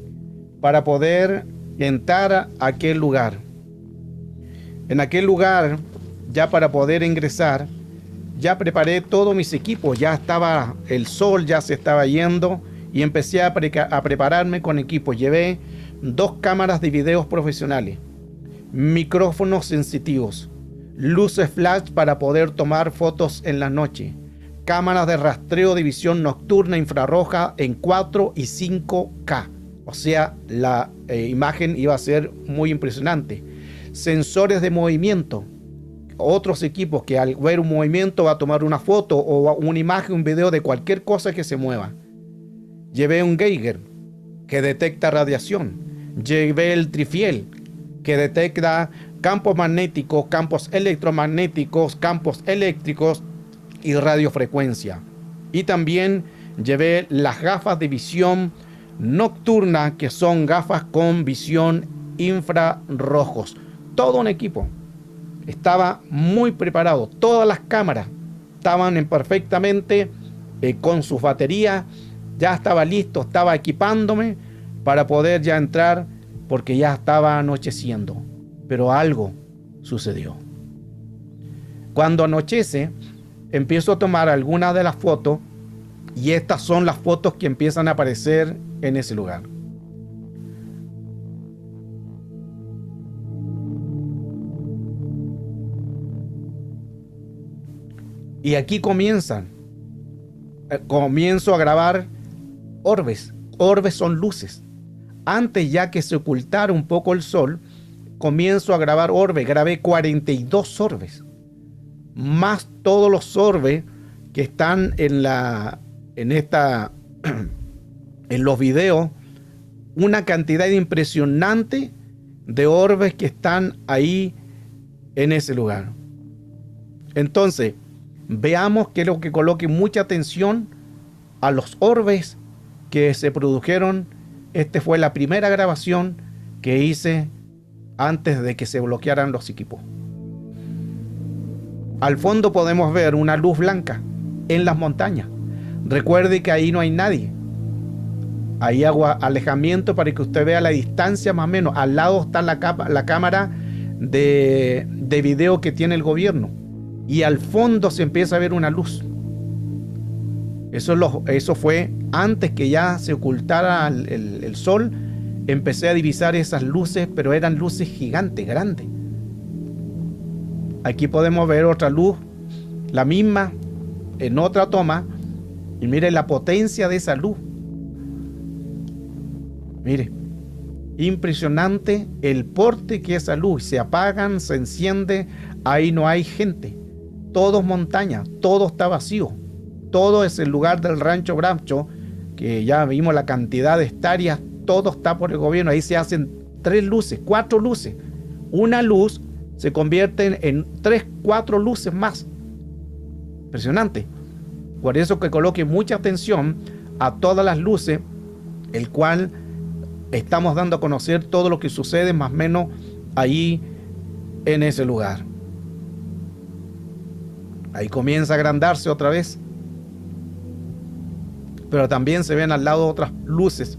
para poder entrar a aquel lugar. En aquel lugar, ya para poder ingresar, ya preparé todos mis equipos, ya estaba el sol, ya se estaba yendo y empecé a prepararme con equipos. Llevé 2 cámaras de videos profesionales, micrófonos sensitivos, luces flash para poder tomar fotos en la noche, cámaras de rastreo de visión nocturna infrarroja en 4 y 5K. O sea, la imagen iba a ser muy impresionante. Sensores de movimiento, otros equipos que al ver un movimiento va a tomar una foto o una imagen, un video de cualquier cosa que se mueva. Llevé un Geiger que detecta radiación. Llevé el Trifiel que detecta campos magnéticos, campos electromagnéticos, campos eléctricos y radiofrecuencia. Y también llevé las gafas de visión nocturna, que son gafas con visión infrarrojos. Todo un equipo. Estaba muy preparado. Todas las cámaras estaban perfectamente con sus baterías. Ya estaba listo, estaba equipándome para poder ya entrar, porque ya estaba anocheciendo. Pero algo sucedió. Cuando anochece, empiezo a tomar algunas de las fotos, y estas son las fotos que empiezan a aparecer en ese lugar. Y aquí comienzan comienzo a grabar orbes. Orbes son luces. Antes ya que se ocultara un poco el sol, comienzo a grabar orbes. Grabé 42 orbes. Más todos los orbes que están en los videos. Una cantidad impresionante de orbes que están ahí en ese lugar. Entonces, veamos qué es lo que coloque mucha atención a los orbes que se produjeron. Esta fue la primera grabación que hice antes de que se bloquearan los equipos. Al fondo podemos ver una luz blanca en las montañas. Recuerde que ahí no hay nadie. Ahí hago alejamiento para que usted vea la distancia más o menos. Al lado está la cámara de video que tiene el gobierno. Y al fondo se empieza a ver una luz. Eso fue antes que ya se ocultara el sol. Empecé a divisar esas luces, pero eran luces gigantes, grandes. Aquí podemos ver otra luz, la misma, en otra toma. Y mire la potencia de esa luz. Mire, impresionante el porte que esa luz. Se apagan, se enciende, ahí no hay gente. Todo es montaña, todo está vacío. Todo es el lugar del Rancho Bracho, que ya vimos la cantidad de hectáreas, todo está por el gobierno. Ahí se hacen 3 luces, 4 luces. Una luz se convierte en 3, 4 luces más. Impresionante. Por eso que coloque mucha atención a todas las luces, el cual estamos dando a conocer todo lo que sucede más o menos ahí en ese lugar. Ahí comienza a agrandarse otra vez. Pero también se ven al lado otras luces.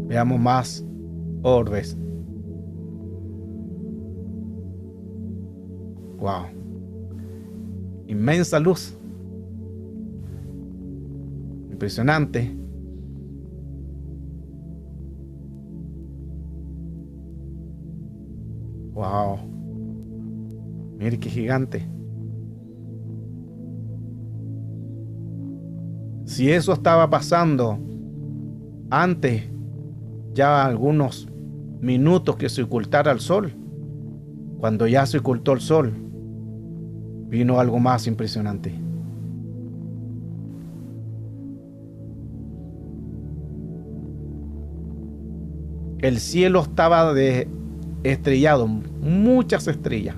Veamos más orbes. Wow. Inmensa luz. Impresionante. Wow. Mire qué gigante. Si eso estaba pasando antes, ya algunos minutos que se ocultara el sol, cuando ya se ocultó el sol, vino algo más impresionante. El cielo estaba estrellado, muchas estrellas.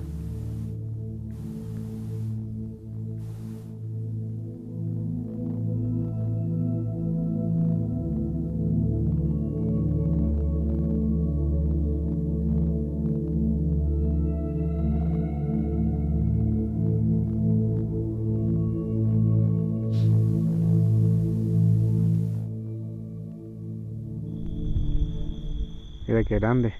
Mira qué grande.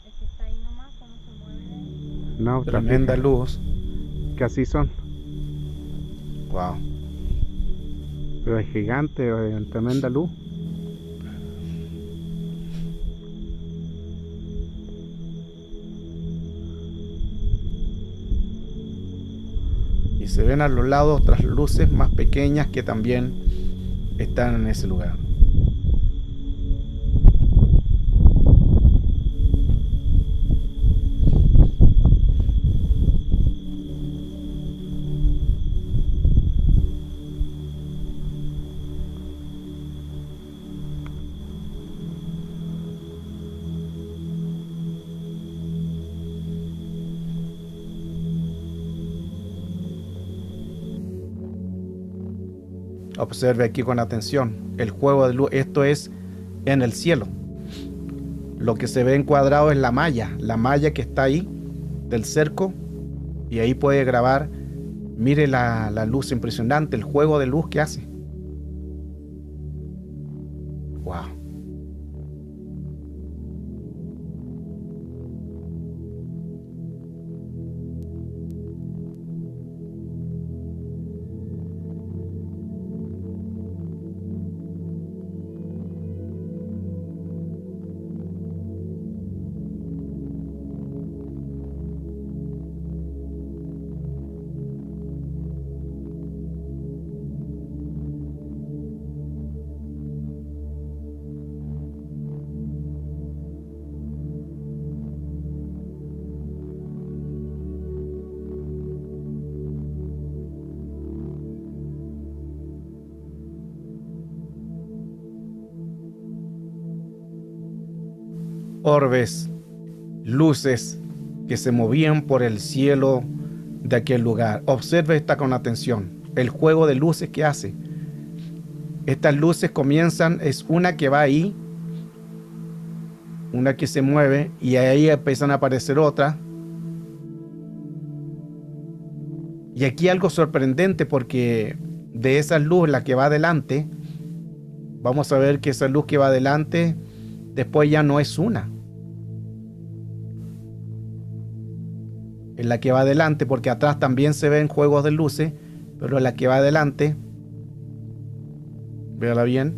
Es que está ahí nomás, cuando se mueve. No, tremenda luz. Que así son. Wow. Pero es gigante, tremenda luz. Y se ven a los lados otras luces más pequeñas que también están en ese lugar. Observe aquí con atención el juego de luz. Esto es en el cielo. Lo que se ve encuadrado es la malla que está ahí del cerco, y ahí puede grabar. Mire la luz impresionante, el juego de luz que hace. Wow. orbes, luces que se movían por el cielo de aquel lugar. Observe esta con atención, el juego de luces que hace. Estas luces comienzan, es una que va ahí, una que se mueve, y ahí empiezan a aparecer otras. Y aquí algo sorprendente, porque de esa luz, la que va adelante, vamos a ver que esa luz que va adelante después ya no es una. Es la que va adelante, porque atrás también se ven juegos de luces, pero la que va adelante, véala bien,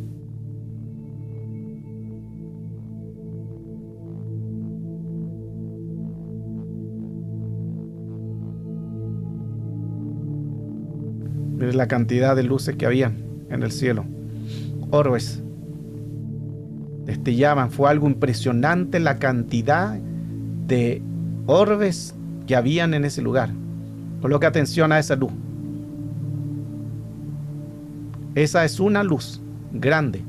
miren la cantidad de luces que había en el cielo. Orbes destellaban, fue algo impresionante la cantidad de orbes que habían en ese lugar. Coloque atención a esa luz. Esa es una luz grande.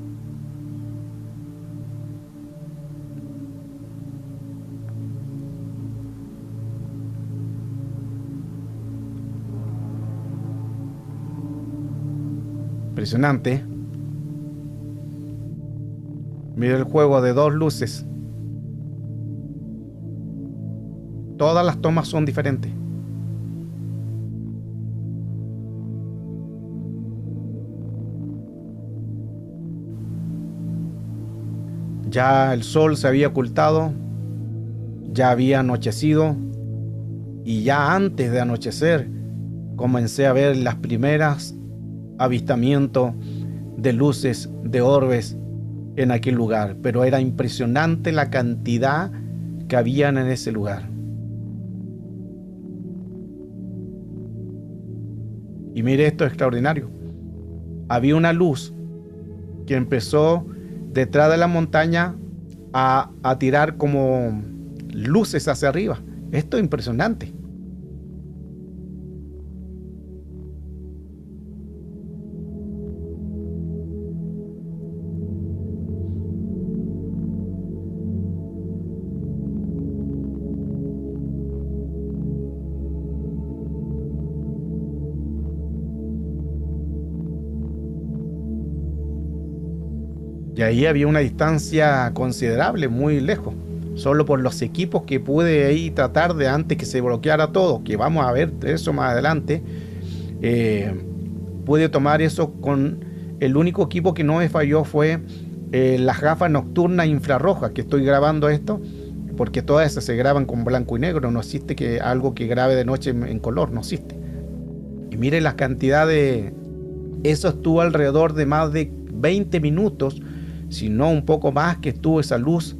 Impresionante. Mira el juego de dos luces. Todas las tomas son diferentes. Ya el sol se había ocultado, ya había anochecido, y ya antes de anochecer comencé a ver las primeras avistamientos de luces, de orbes en aquel lugar. Pero era impresionante la cantidad que habían en ese lugar. Y mire esto extraordinario. Había una luz que empezó detrás de la montaña a tirar como luces hacia arriba. Esto es impresionante. Y ahí había una distancia considerable, muy lejos. Solo por los equipos que pude ahí tratar de, antes que se bloqueara todo, que vamos a ver eso más adelante, pude tomar eso con el único equipo que no me falló fue las gafas nocturnas infrarrojas, que estoy grabando esto, porque todas esas se graban con blanco y negro. No existe que algo que grabe de noche en color, no existe. Y mire la cantidad de... Eso estuvo alrededor de más de 20 minutos, si no un poco más, que estuvo esa luz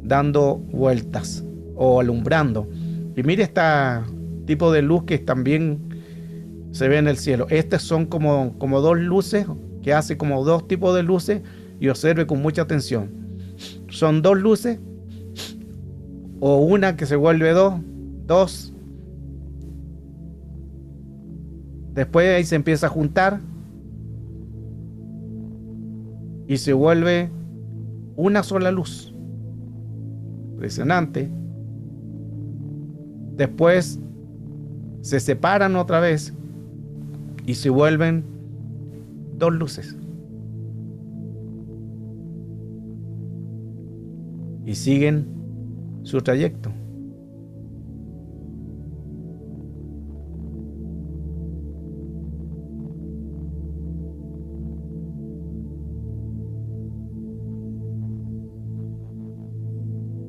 dando vueltas o alumbrando. Y mire este tipo de luz que también se ve en el cielo. Estas son como dos luces, que hace como dos tipos de luces, y observe con mucha atención. Son dos luces, o una que se vuelve dos. Después ahí se empieza a juntar y se vuelve una sola luz. Impresionante. Después se separan otra vez y se vuelven dos luces. Y siguen su trayecto.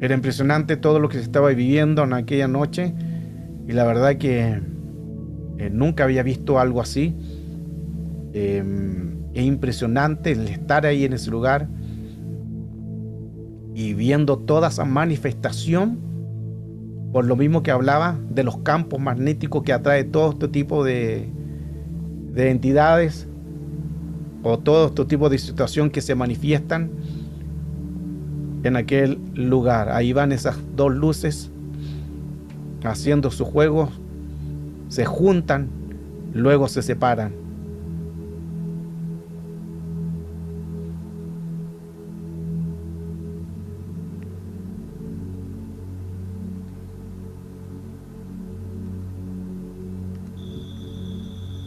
Era impresionante todo lo que se estaba viviendo en aquella noche, y la verdad que nunca había visto algo así. Es impresionante el estar ahí en ese lugar y viendo toda esa manifestación, por lo mismo que hablaba de los campos magnéticos que atrae todo este tipo de entidades, o todo este tipo de situación que se manifiestan en aquel lugar. Ahí van esas dos luces haciendo su juego, se juntan, luego se separan.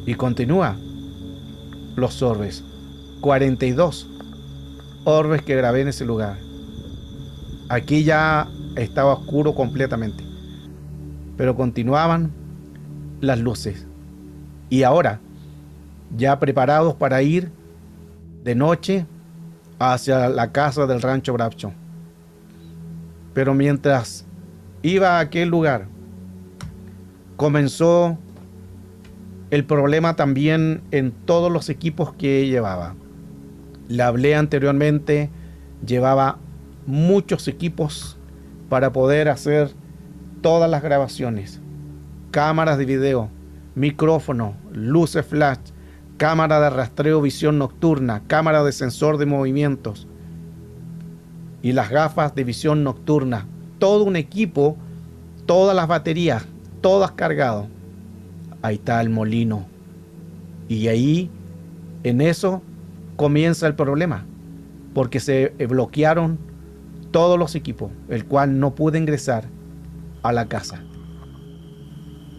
Y continúa los orbes. 42 orbes que grabé en ese lugar. Aquí ya estaba oscuro completamente, pero continuaban las luces. Y ahora, ya preparados para ir de noche hacia la casa del rancho Brapcho. Pero mientras iba a aquel lugar, comenzó el problema también en todos los equipos que llevaba. Le hablé anteriormente, llevaba muchos equipos para poder hacer todas las grabaciones. Cámaras de video, micrófono, luces flash, cámara de rastreo visión nocturna, cámara de sensor de movimientos y las gafas de visión nocturna. Todo un equipo, todas las baterías, todas cargadas. Ahí está el molino. Y ahí, en eso, comienza el problema. Porque se bloquearon todos los equipos, el cual no pude ingresar a la casa.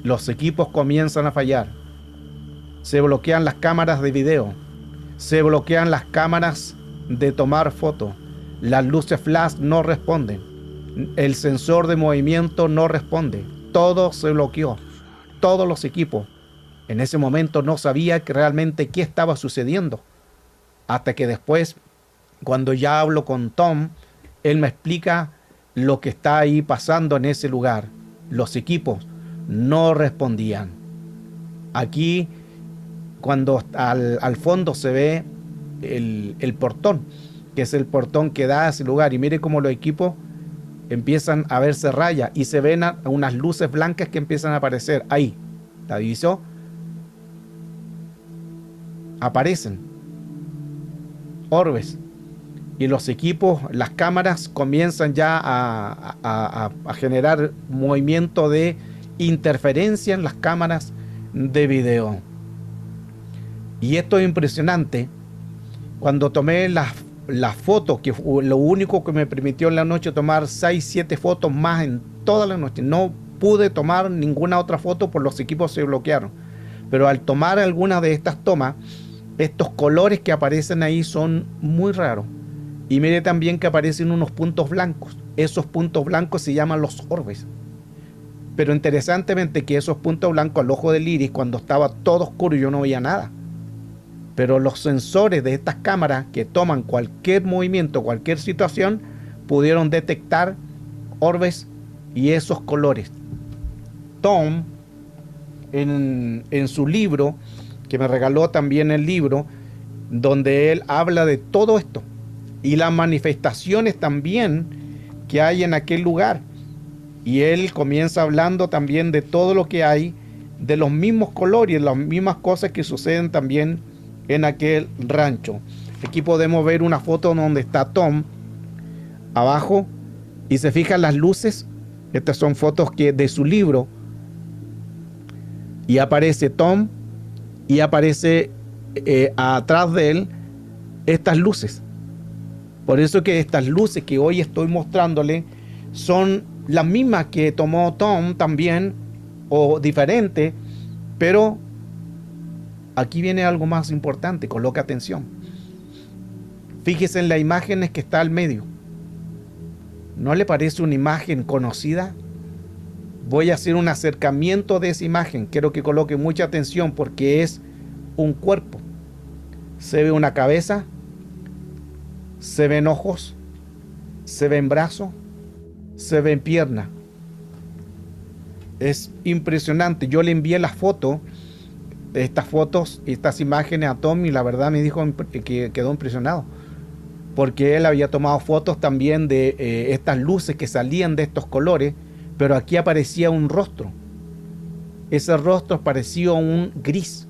Los equipos comienzan a fallar. Se bloquean las cámaras de video. Se bloquean las cámaras de tomar fotos. Las luces flash no responden. El sensor de movimiento no responde. Todo se bloqueó. Todos los equipos. En ese momento no sabía realmente qué estaba sucediendo. Hasta que después, cuando ya hablo con Tom, él me explica lo que está ahí pasando en ese lugar. Los equipos no respondían. Aquí, cuando al fondo se ve el portón, que es el portón que da a ese lugar. Y mire cómo los equipos empiezan a verse rayas y se ven unas luces blancas que empiezan a aparecer ahí. ¿La divisó? Aparecen orbes y los equipos, las cámaras comienzan ya a generar movimiento de interferencia en las cámaras de video. Y esto es impresionante. Cuando tomé las fotos, que fue lo único que me permitió en la noche tomar 6-7 fotos más en toda la noche. No pude tomar ninguna otra foto por los equipos se bloquearon. Pero al tomar alguna de estas tomas, estos colores que aparecen ahí son muy raros. Y mire también que aparecen unos puntos blancos. Esos puntos blancos se llaman los orbes. Pero interesantemente que esos puntos blancos al ojo del iris, cuando estaba todo oscuro, yo no veía nada. Pero los sensores de estas cámaras que toman cualquier movimiento, cualquier situación, pudieron detectar orbes y esos colores. Tom, en su libro, que me regaló también el libro, donde él habla de todo esto y las manifestaciones también que hay en aquel lugar. Y él comienza hablando también de todo lo que hay, de los mismos colores, las mismas cosas que suceden también en aquel rancho. Aquí podemos ver una foto donde está Tom abajo y se fijan las luces. Estas son fotos de su libro y aparece Tom y aparece atrás de él estas luces. Por eso que estas luces que hoy estoy mostrándole son las mismas que tomó Tom también, o diferente, pero aquí viene algo más importante. Coloca atención. Fíjese en las imágenes que está al medio. ¿No le parece una imagen conocida? Voy a hacer un acercamiento de esa imagen. Quiero que coloque mucha atención porque es un cuerpo. Se ve una cabeza, se ven ojos, se ven brazos, se ven piernas. Es impresionante. Yo le envié las fotos, estas fotos y estas imágenes a Tom y la verdad me dijo que quedó impresionado. Porque él había tomado fotos también de estas luces que salían de estos colores, pero aquí aparecía un rostro. Ese rostro parecía un gris.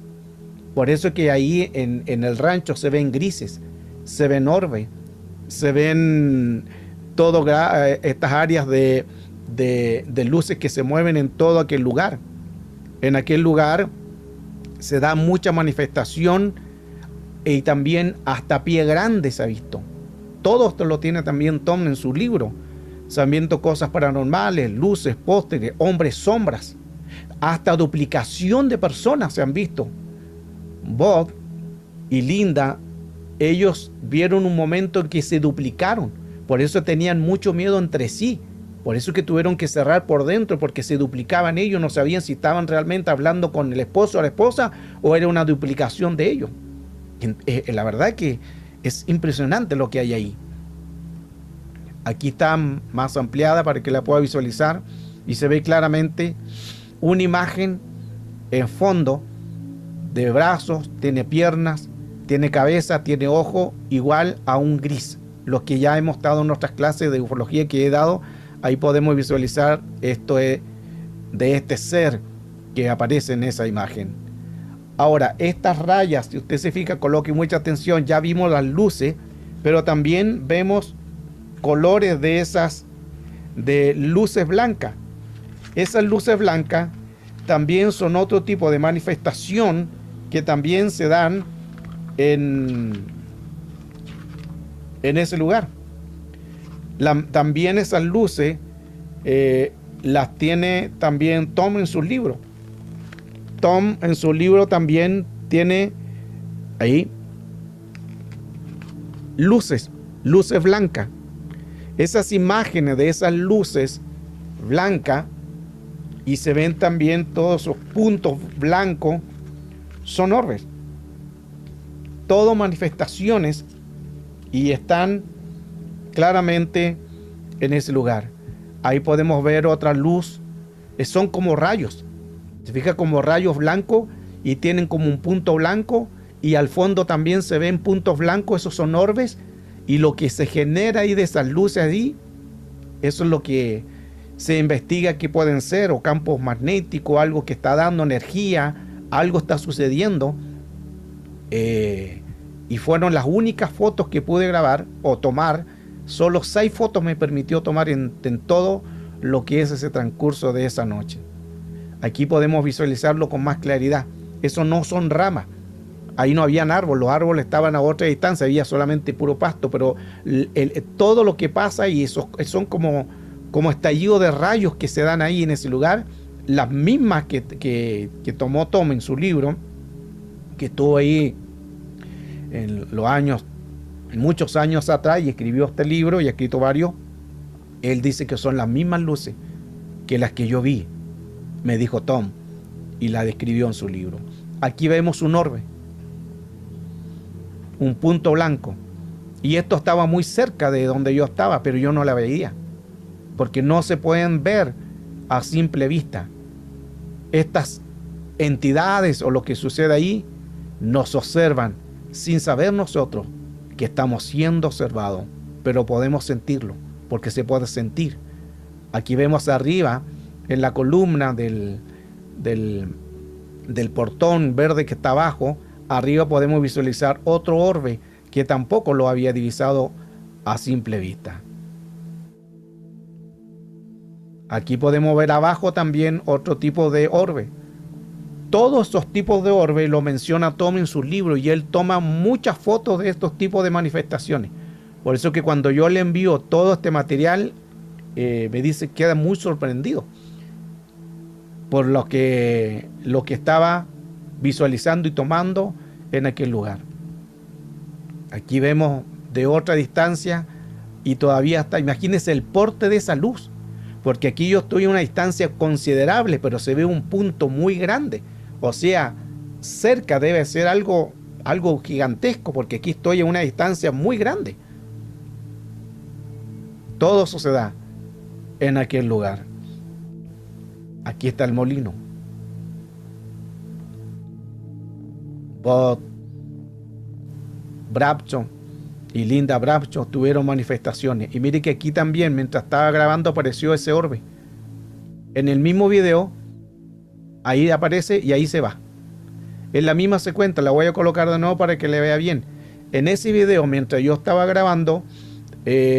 Por eso que ahí en el rancho se ven grises, se ven orbes, se ven todas estas áreas de luces que se mueven en todo aquel lugar. En aquel lugar se da mucha manifestación y también hasta pie grande se ha visto. Todo esto lo tiene también Tom en su libro. Se han visto cosas paranormales, luces, pósteres, hombres, sombras. Hasta duplicación de personas se han visto. Bob y Linda, ellos vieron un momento en que se duplicaron. Por eso tenían mucho miedo entre sí. Por eso que tuvieron que cerrar por dentro, porque se duplicaban ellos. No sabían si estaban realmente hablando con el esposo o la esposa o era una duplicación de ellos. La verdad que es impresionante lo que hay ahí. Aquí está más ampliada para que la pueda visualizar y se ve claramente una imagen en fondo de brazos, tiene piernas, tiene cabeza, tiene ojo, igual a un gris. Los que ya hemos dado en nuestras clases de ufología que he dado, ahí podemos visualizar esto de este ser que aparece en esa imagen. Ahora, estas rayas, si usted se fija, coloque mucha atención, ya vimos las luces, pero también vemos colores de esas, de luces blancas. Esas luces blancas también son otro tipo de manifestación que también se dan en ese lugar. También esas luces las tiene también Tom en sus libros. Tom en su libro también tiene ahí luces blancas. Esas imágenes de esas luces blancas y se ven también todos esos puntos blancos son orbes. Todo manifestaciones y están claramente en ese lugar. Ahí podemos ver otra luz. Son como rayos. Se fija como rayos blancos y tienen como un punto blanco y al fondo también se ven puntos blancos. Esos son orbes y lo que se genera ahí de esas luces ahí, eso es lo que se investiga que pueden ser o campos magnéticos, algo que está dando energía, algo está sucediendo. Y fueron las únicas fotos que pude grabar o tomar. Solo 6 fotos me permitió tomar en todo lo que es ese transcurso de esa noche. Aquí podemos visualizarlo con más claridad. Eso no son ramas. Ahí no habían árboles, los árboles estaban a otra distancia, había solamente puro pasto, pero todo lo que pasa y eso son como estallidos de rayos que se dan ahí en ese lugar, las mismas que tomó Tom en su libro, que estuvo ahí en los años, muchos años atrás, y escribió este libro y ha escrito varios. Él dice que son las mismas luces que las que yo vi, me dijo Tom, y la describió en su libro. Aquí vemos un orbe, un punto blanco, y esto estaba muy cerca de donde yo estaba, pero yo no la veía, porque no se pueden ver a simple vista. Estas entidades o lo que sucede ahí nos observan sin saber nosotros que estamos siendo observados, pero podemos sentirlo, porque se puede sentir. Aquí vemos arriba, en la columna del portón verde que está abajo, arriba podemos visualizar otro orbe que tampoco lo había divisado a simple vista. Aquí podemos ver abajo también otro tipo de orbe. Todos estos tipos de orbe lo menciona Tom en sus libros y él toma muchas fotos de estos tipos de manifestaciones. Por eso que cuando yo le envío todo este material, me dice que queda muy sorprendido por lo que estaba visualizando y tomando en aquel lugar. Aquí vemos de otra distancia y todavía está, imagínense el porte de esa luz, porque aquí yo estoy a una distancia considerable, pero se ve un punto muy grande. O sea, cerca debe ser algo gigantesco, porque aquí estoy a una distancia muy grande. Todo eso se da en aquel lugar. Aquí está el molino. Bob Bradshaw y Linda Bradshaw tuvieron manifestaciones. Y mire que aquí también, mientras estaba grabando, apareció ese orbe. En el mismo video, ahí aparece y ahí se va. Es la misma secuencia, la voy a colocar de nuevo para que le vea bien. En ese video, mientras yo estaba grabando,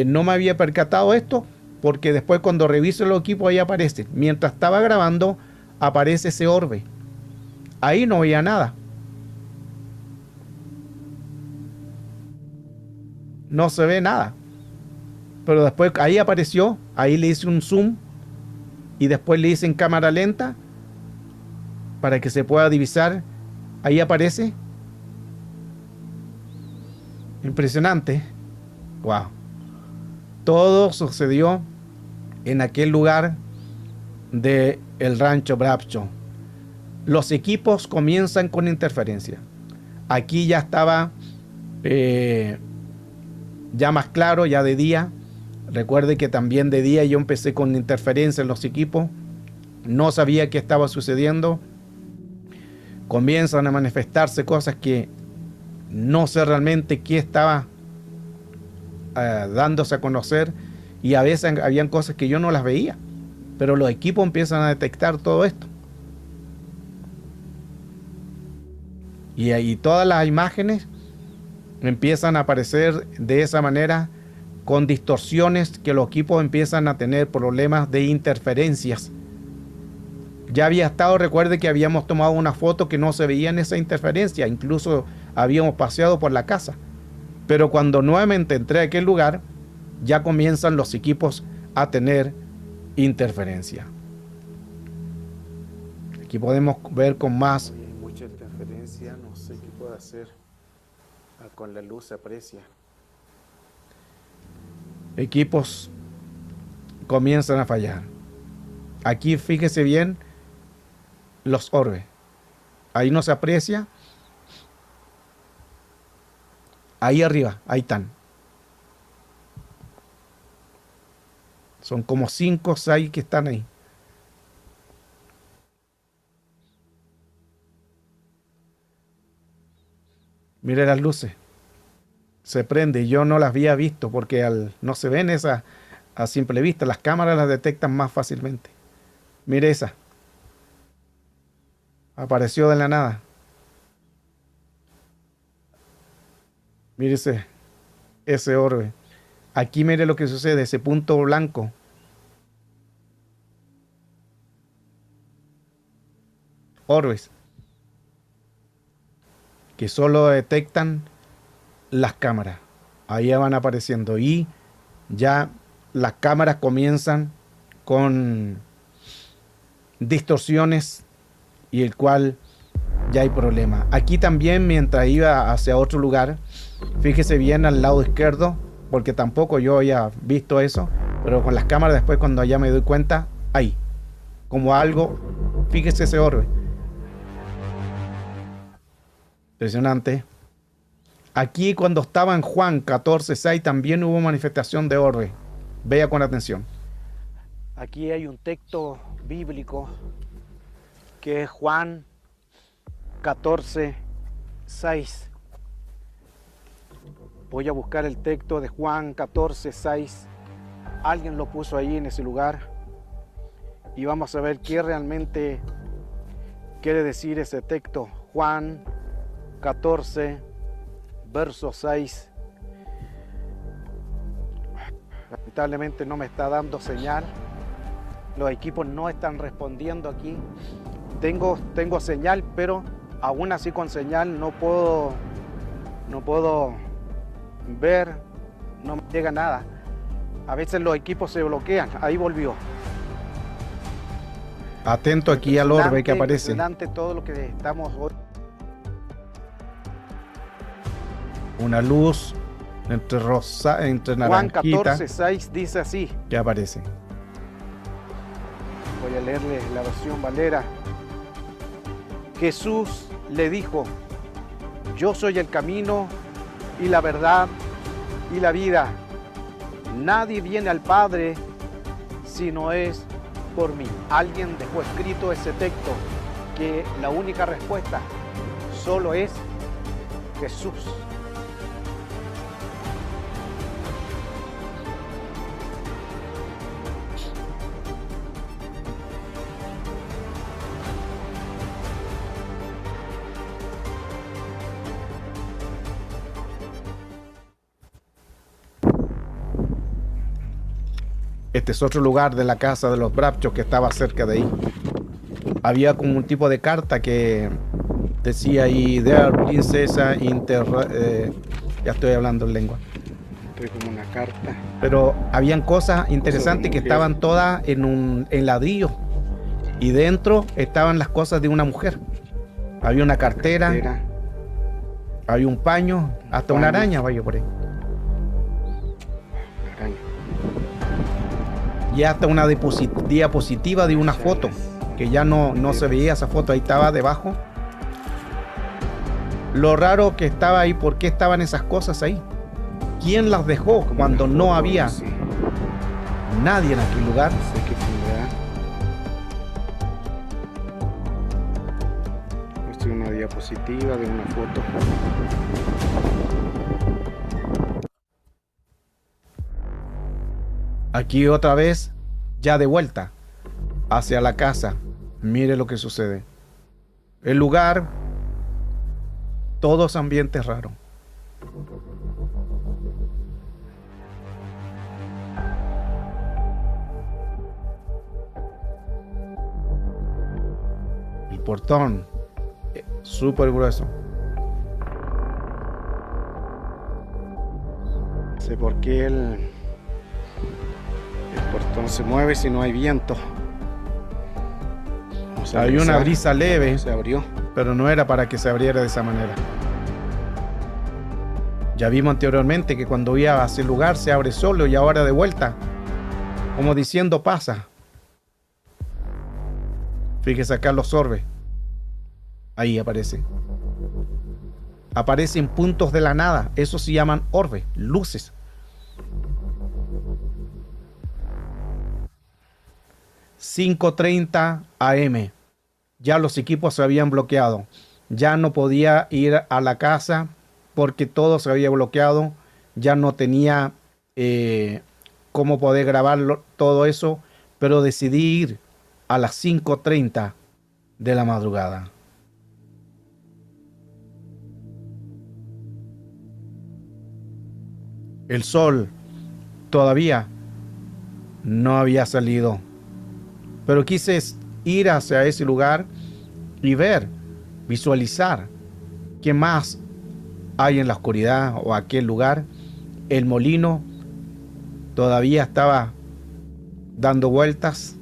no me había percatado esto, porque después cuando reviso los equipos ahí aparece. Mientras estaba grabando, aparece ese orbe. Ahí no veía nada. No se ve nada. Pero después ahí apareció, ahí le hice un zoom y después le hice en cámara lenta para que se pueda divisar. Ahí aparece Impresionante. Wow. Todo sucedió en aquel lugar de el rancho Brapcho. Los equipos comienzan con interferencia. Aquí ya estaba ya más claro, ya de día. Recuerde que también de día yo empecé con interferencia en los equipos. No sabía qué estaba sucediendo. Comienzan a manifestarse cosas que no sé realmente qué estaba dándose a conocer, y a veces habían cosas que yo no las veía, pero los equipos empiezan a detectar todo esto. Y ahí todas las imágenes empiezan a aparecer de esa manera, con distorsiones, que los equipos empiezan a tener problemas de interferencias. Ya había estado, recuerde que habíamos tomado una foto que no se veía en esa interferencia, incluso habíamos paseado por la casa. Pero cuando nuevamente entré a aquel lugar, ya comienzan los equipos a tener interferencia. Aquí podemos ver con más. Hay mucha interferencia, no sé qué puedo hacer. Con la luz se aprecia. Equipos comienzan a fallar. Aquí fíjese bien los orbes. Ahí no se aprecia. Ahí arriba, ahí están. Son como 5 o 6 que están ahí. Mire las luces. Se prende. Yo no las había visto porque no se ven esas a simple vista. Las cámaras las detectan más fácilmente. Mire esa. Apareció de la nada. Mire ese orbe. Aquí mire lo que sucede, ese punto blanco. Orbes que solo detectan las cámaras. Ahí van apareciendo y ya las cámaras comienzan con distorsiones, y el cual ya hay problema. Aquí también, mientras iba hacia otro lugar, fíjese bien al lado izquierdo, porque tampoco yo había visto eso, pero con las cámaras después, cuando ya me doy cuenta, ahí, como algo, fíjese ese orbe. Impresionante. Aquí cuando estaba en Juan 14:6 también hubo manifestación de orbe. Vea con atención. Aquí hay un texto bíblico que es Juan 14:6. Voy a buscar el texto de Juan 14:6. Alguien lo puso ahí en ese lugar. Y vamos a ver qué realmente quiere decir ese texto. Juan 14, verso 6. Lamentablemente no me está dando señal. Los equipos no están respondiendo aquí. Tengo señal, pero aún así con señal no puedo ver, no me llega nada. A veces los equipos se bloquean. Ahí volvió. Atento aquí al orbe que aparece. Impresionante todo lo que estamos hoy. Una luz entre rosa, entre naranjita. Juan 14:6 dice así. Que aparece. Voy a leerle la versión Valera. Jesús le dijo: yo soy el camino y la verdad y la vida. Nadie viene al Padre si no es por mí. Alguien dejó escrito ese texto, que la única respuesta solo es Jesús. Este es otro lugar de la casa de los Brapchos que estaba cerca de ahí. Había como un tipo de carta que decía ahí, Dear Princesa ya estoy hablando en lengua. Estoy como una carta. Pero habían cosas interesantes que estaban todas en ladrillo. Y dentro estaban las cosas de una mujer. Había una cartera. Hay un paño, hasta una paño. araña vaya por ahí. Araña. Y hasta una diapositiva de una foto, que ya no se veía esa foto, ahí estaba debajo. Lo raro que estaba ahí, ¿por qué estaban esas cosas ahí? ¿Quién las dejó Como cuando una no foto, había sí. nadie en aquel lugar? No sé qué tendrá. Esto es una diapositiva de una foto. Aquí otra vez, ya de vuelta hacia la casa. Mire lo que sucede. El lugar, todos ambientes raros. El portón, súper grueso. No sé por qué el portón se mueve si no hay viento. Vamos a Hay una revisar. brisa leve, Se abrió. pero no era para que se abriera de esa manera. Ya vimos anteriormente que cuando iba hacia el lugar se abre solo y ahora de vuelta, como diciendo pasa. Fíjese acá los orbes. Ahí aparece. Aparecen puntos de la nada. Eso se llaman orbes, luces. ...5:30 AM... ya los equipos se habían bloqueado. Ya no podía ir a la casa porque todo se había bloqueado. Ya no tenía cómo poder grabarlo, todo eso. Pero decidí ir a las 5:30 de la madrugada. El sol todavía no había salido. Pero quise ir hacia ese lugar y ver, visualizar qué más hay en la oscuridad o aquel lugar. El molino todavía estaba dando vueltas.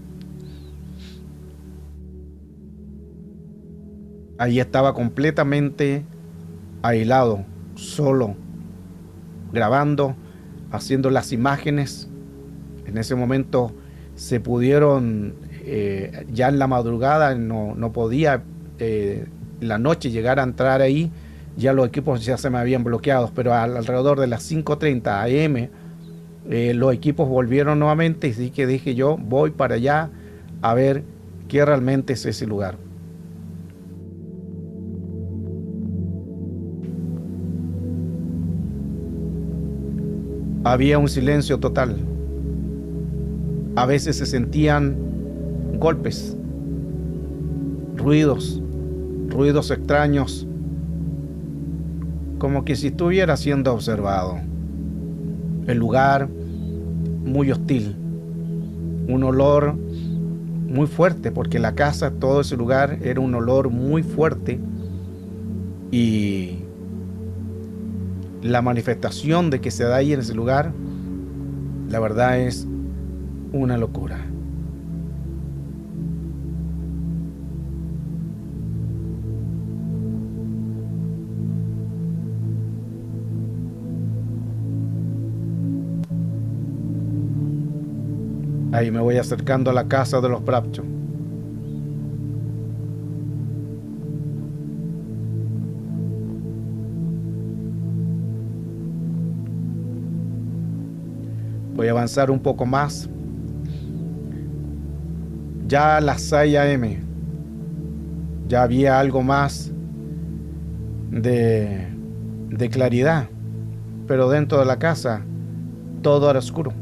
Allí estaba completamente aislado, solo, grabando, haciendo las imágenes. En ese momento se pudieron, ya en la madrugada, no podía la noche llegar a entrar ahí, ya los equipos ya se me habían bloqueado, pero alrededor de las 5:30 AM los equipos volvieron nuevamente, y así que dije yo, voy para allá a ver qué realmente es ese lugar. Había un silencio total. A veces se sentían golpes, ruidos extraños, como que si estuviera siendo observado. El lugar muy hostil, un olor muy fuerte, porque la casa, todo ese lugar era un olor muy fuerte, y la manifestación de que se da ahí en ese lugar, la verdad es una locura. Ahí me voy acercando a la casa de los Brapcho. Voy a avanzar un poco más. Ya a las 6 AM ya había algo más de claridad, pero dentro de la casa todo era oscuro,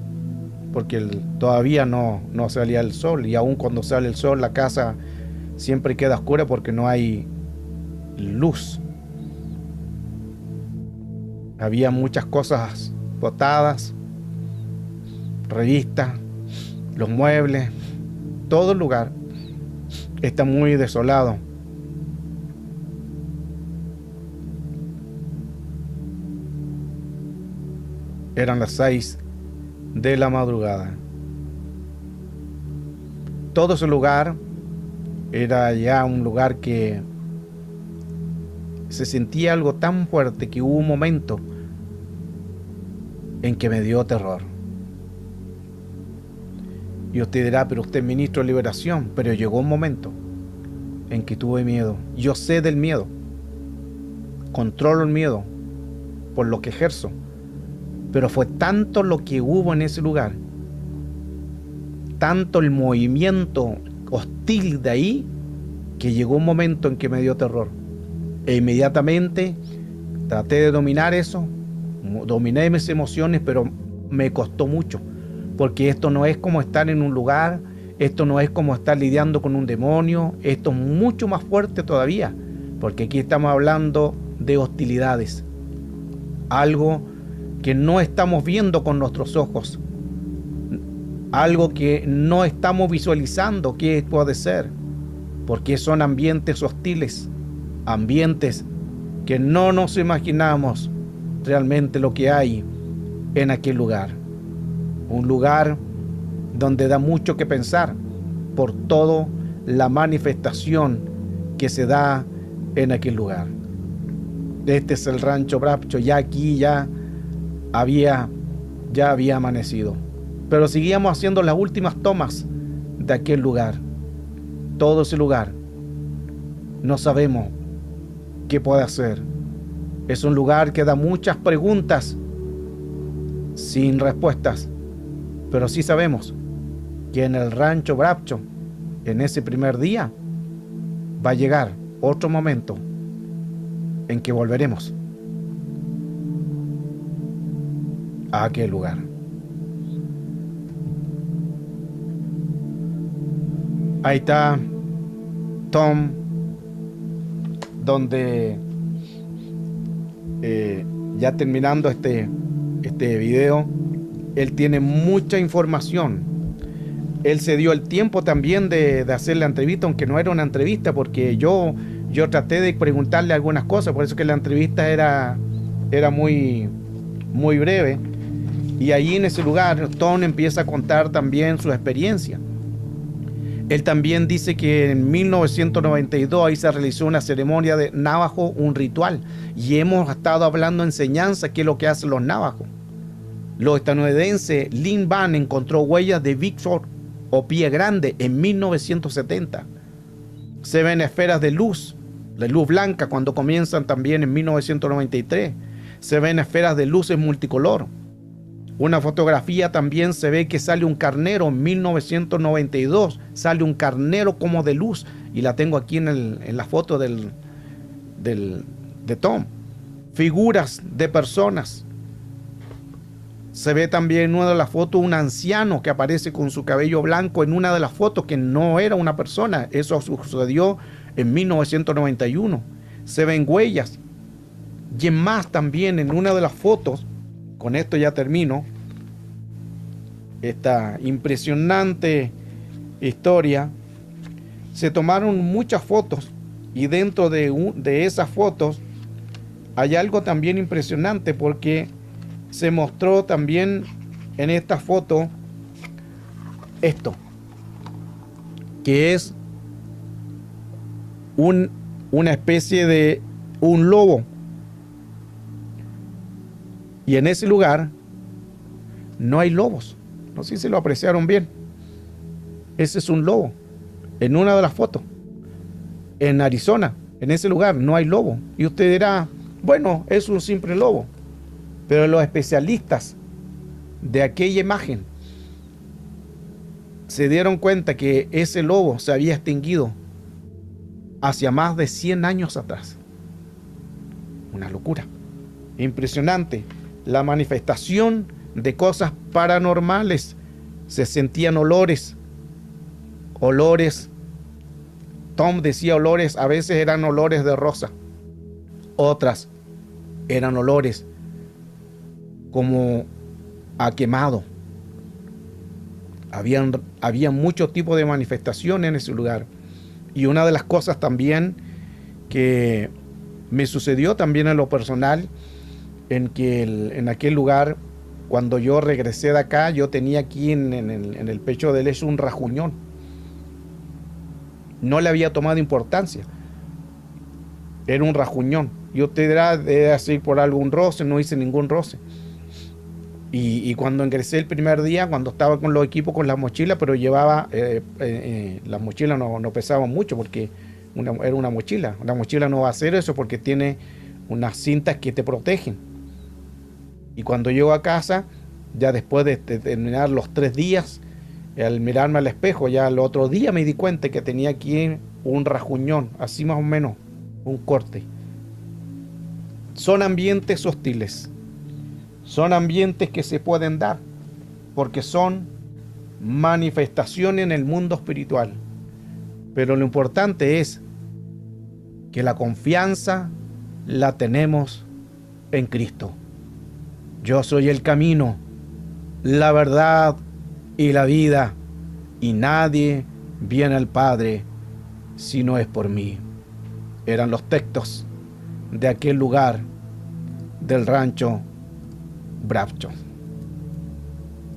porque todavía no salía el sol, y aun cuando sale el sol la casa siempre queda oscura porque no hay luz. Había muchas cosas botadas, revistas, los muebles, todo el lugar está muy desolado. Eran las 6 de la madrugada. Todo ese lugar era ya un lugar que se sentía algo tan fuerte que hubo un momento en que me dio terror. Y usted dirá, pero usted es ministro de liberación. Pero llegó un momento en que tuve miedo. Yo sé del miedo. Controlo el miedo por lo que ejerzo. Pero fue tanto lo que hubo en ese lugar, tanto el movimiento hostil de ahí, que llegó un momento en que me dio terror. E inmediatamente traté de dominar eso, dominé mis emociones, pero me costó mucho. Porque esto no es como estar en un lugar, esto no es como estar lidiando con un demonio, esto es mucho más fuerte todavía, porque aquí estamos hablando de hostilidades, algo que no estamos viendo con nuestros ojos, algo que no estamos visualizando qué puede ser, porque son ambientes hostiles, ambientes que no nos imaginamos realmente lo que hay en aquel lugar. Un lugar donde da mucho que pensar por toda la manifestación que se da en aquel lugar. Este es el Rancho Brapcho. Ya aquí ya había amanecido, pero seguíamos haciendo las últimas tomas de aquel lugar. Todo ese lugar no sabemos qué puede hacer. Es un lugar que da muchas preguntas sin respuestas, pero sí sabemos que en el Rancho Brapcho, en ese primer día, va a llegar otro momento en que volveremos a aquel lugar. Ahí está Tom, donde ya terminando este video, él tiene mucha información. Él se dio el tiempo también de hacer la entrevista, aunque no era una entrevista, porque yo traté de preguntarle algunas cosas, por eso que la entrevista era muy breve. Y ahí en ese lugar Tom empieza a contar también su experiencia. Él también dice que en 1992 ahí se realizó una ceremonia de Navajo, un ritual, y hemos estado hablando enseñanza, qué es lo que hacen los navajos. Los estadounidenses Lynn Van encontró huellas de Bigfoot o pie grande en 1970. Se ven esferas de luz blanca cuando comienzan también en 1993. Se ven esferas de luces multicolor. Una fotografía también se ve que sale un carnero en 1992. Sale un carnero como de luz. Y la tengo aquí en la foto de Tom. Figuras de personas. Se ve también en una de las fotos un anciano que aparece con su cabello blanco en una de las fotos, que no era una persona. Eso sucedió en 1991. Se ven huellas. Y en más también en una de las fotos, con esto ya termino, esta impresionante historia, se tomaron muchas fotos y dentro de esas fotos hay algo también impresionante, porque se mostró también en esta foto esto, que es una especie de un lobo. Y en ese lugar no hay lobos. No sé si lo apreciaron bien. Ese es un lobo. En una de las fotos. En Arizona, en ese lugar, no hay lobo. Y usted dirá, bueno, es un simple lobo. Pero los especialistas de aquella imagen se dieron cuenta que ese lobo se había extinguido hacia más de 100 años atrás. Una locura. Impresionante. La manifestación de cosas paranormales. Se sentían olores. Tom decía olores, a veces eran olores de rosa. Otras eran olores como a quemado. Había muchos tipos de manifestaciones en ese lugar. Y una de las cosas también que me sucedió también en lo personal, en aquel lugar, cuando yo regresé de acá, yo tenía aquí en el pecho de él un rajuñón. No le había tomado importancia. Era un rajuñón. Y usted dirá, debe hacer por algún roce, no hice ningún roce. Y cuando ingresé el primer día, cuando estaba con los equipos, con las mochilas, pero llevaba, las mochilas no pesaban mucho porque era una mochila. La mochila no va a hacer eso porque tiene unas cintas que te protegen. Y cuando llego a casa, ya después de terminar los 3 días, al mirarme al espejo, ya el otro día me di cuenta que tenía aquí un rajuñón, así más o menos, un corte. Son ambientes hostiles. Son ambientes que se pueden dar porque son manifestaciones en el mundo espiritual. Pero lo importante es que la confianza la tenemos en Cristo. Yo soy el camino, la verdad y la vida, y nadie viene al Padre si no es por mí. Eran los textos de aquel lugar del rancho Bravcho.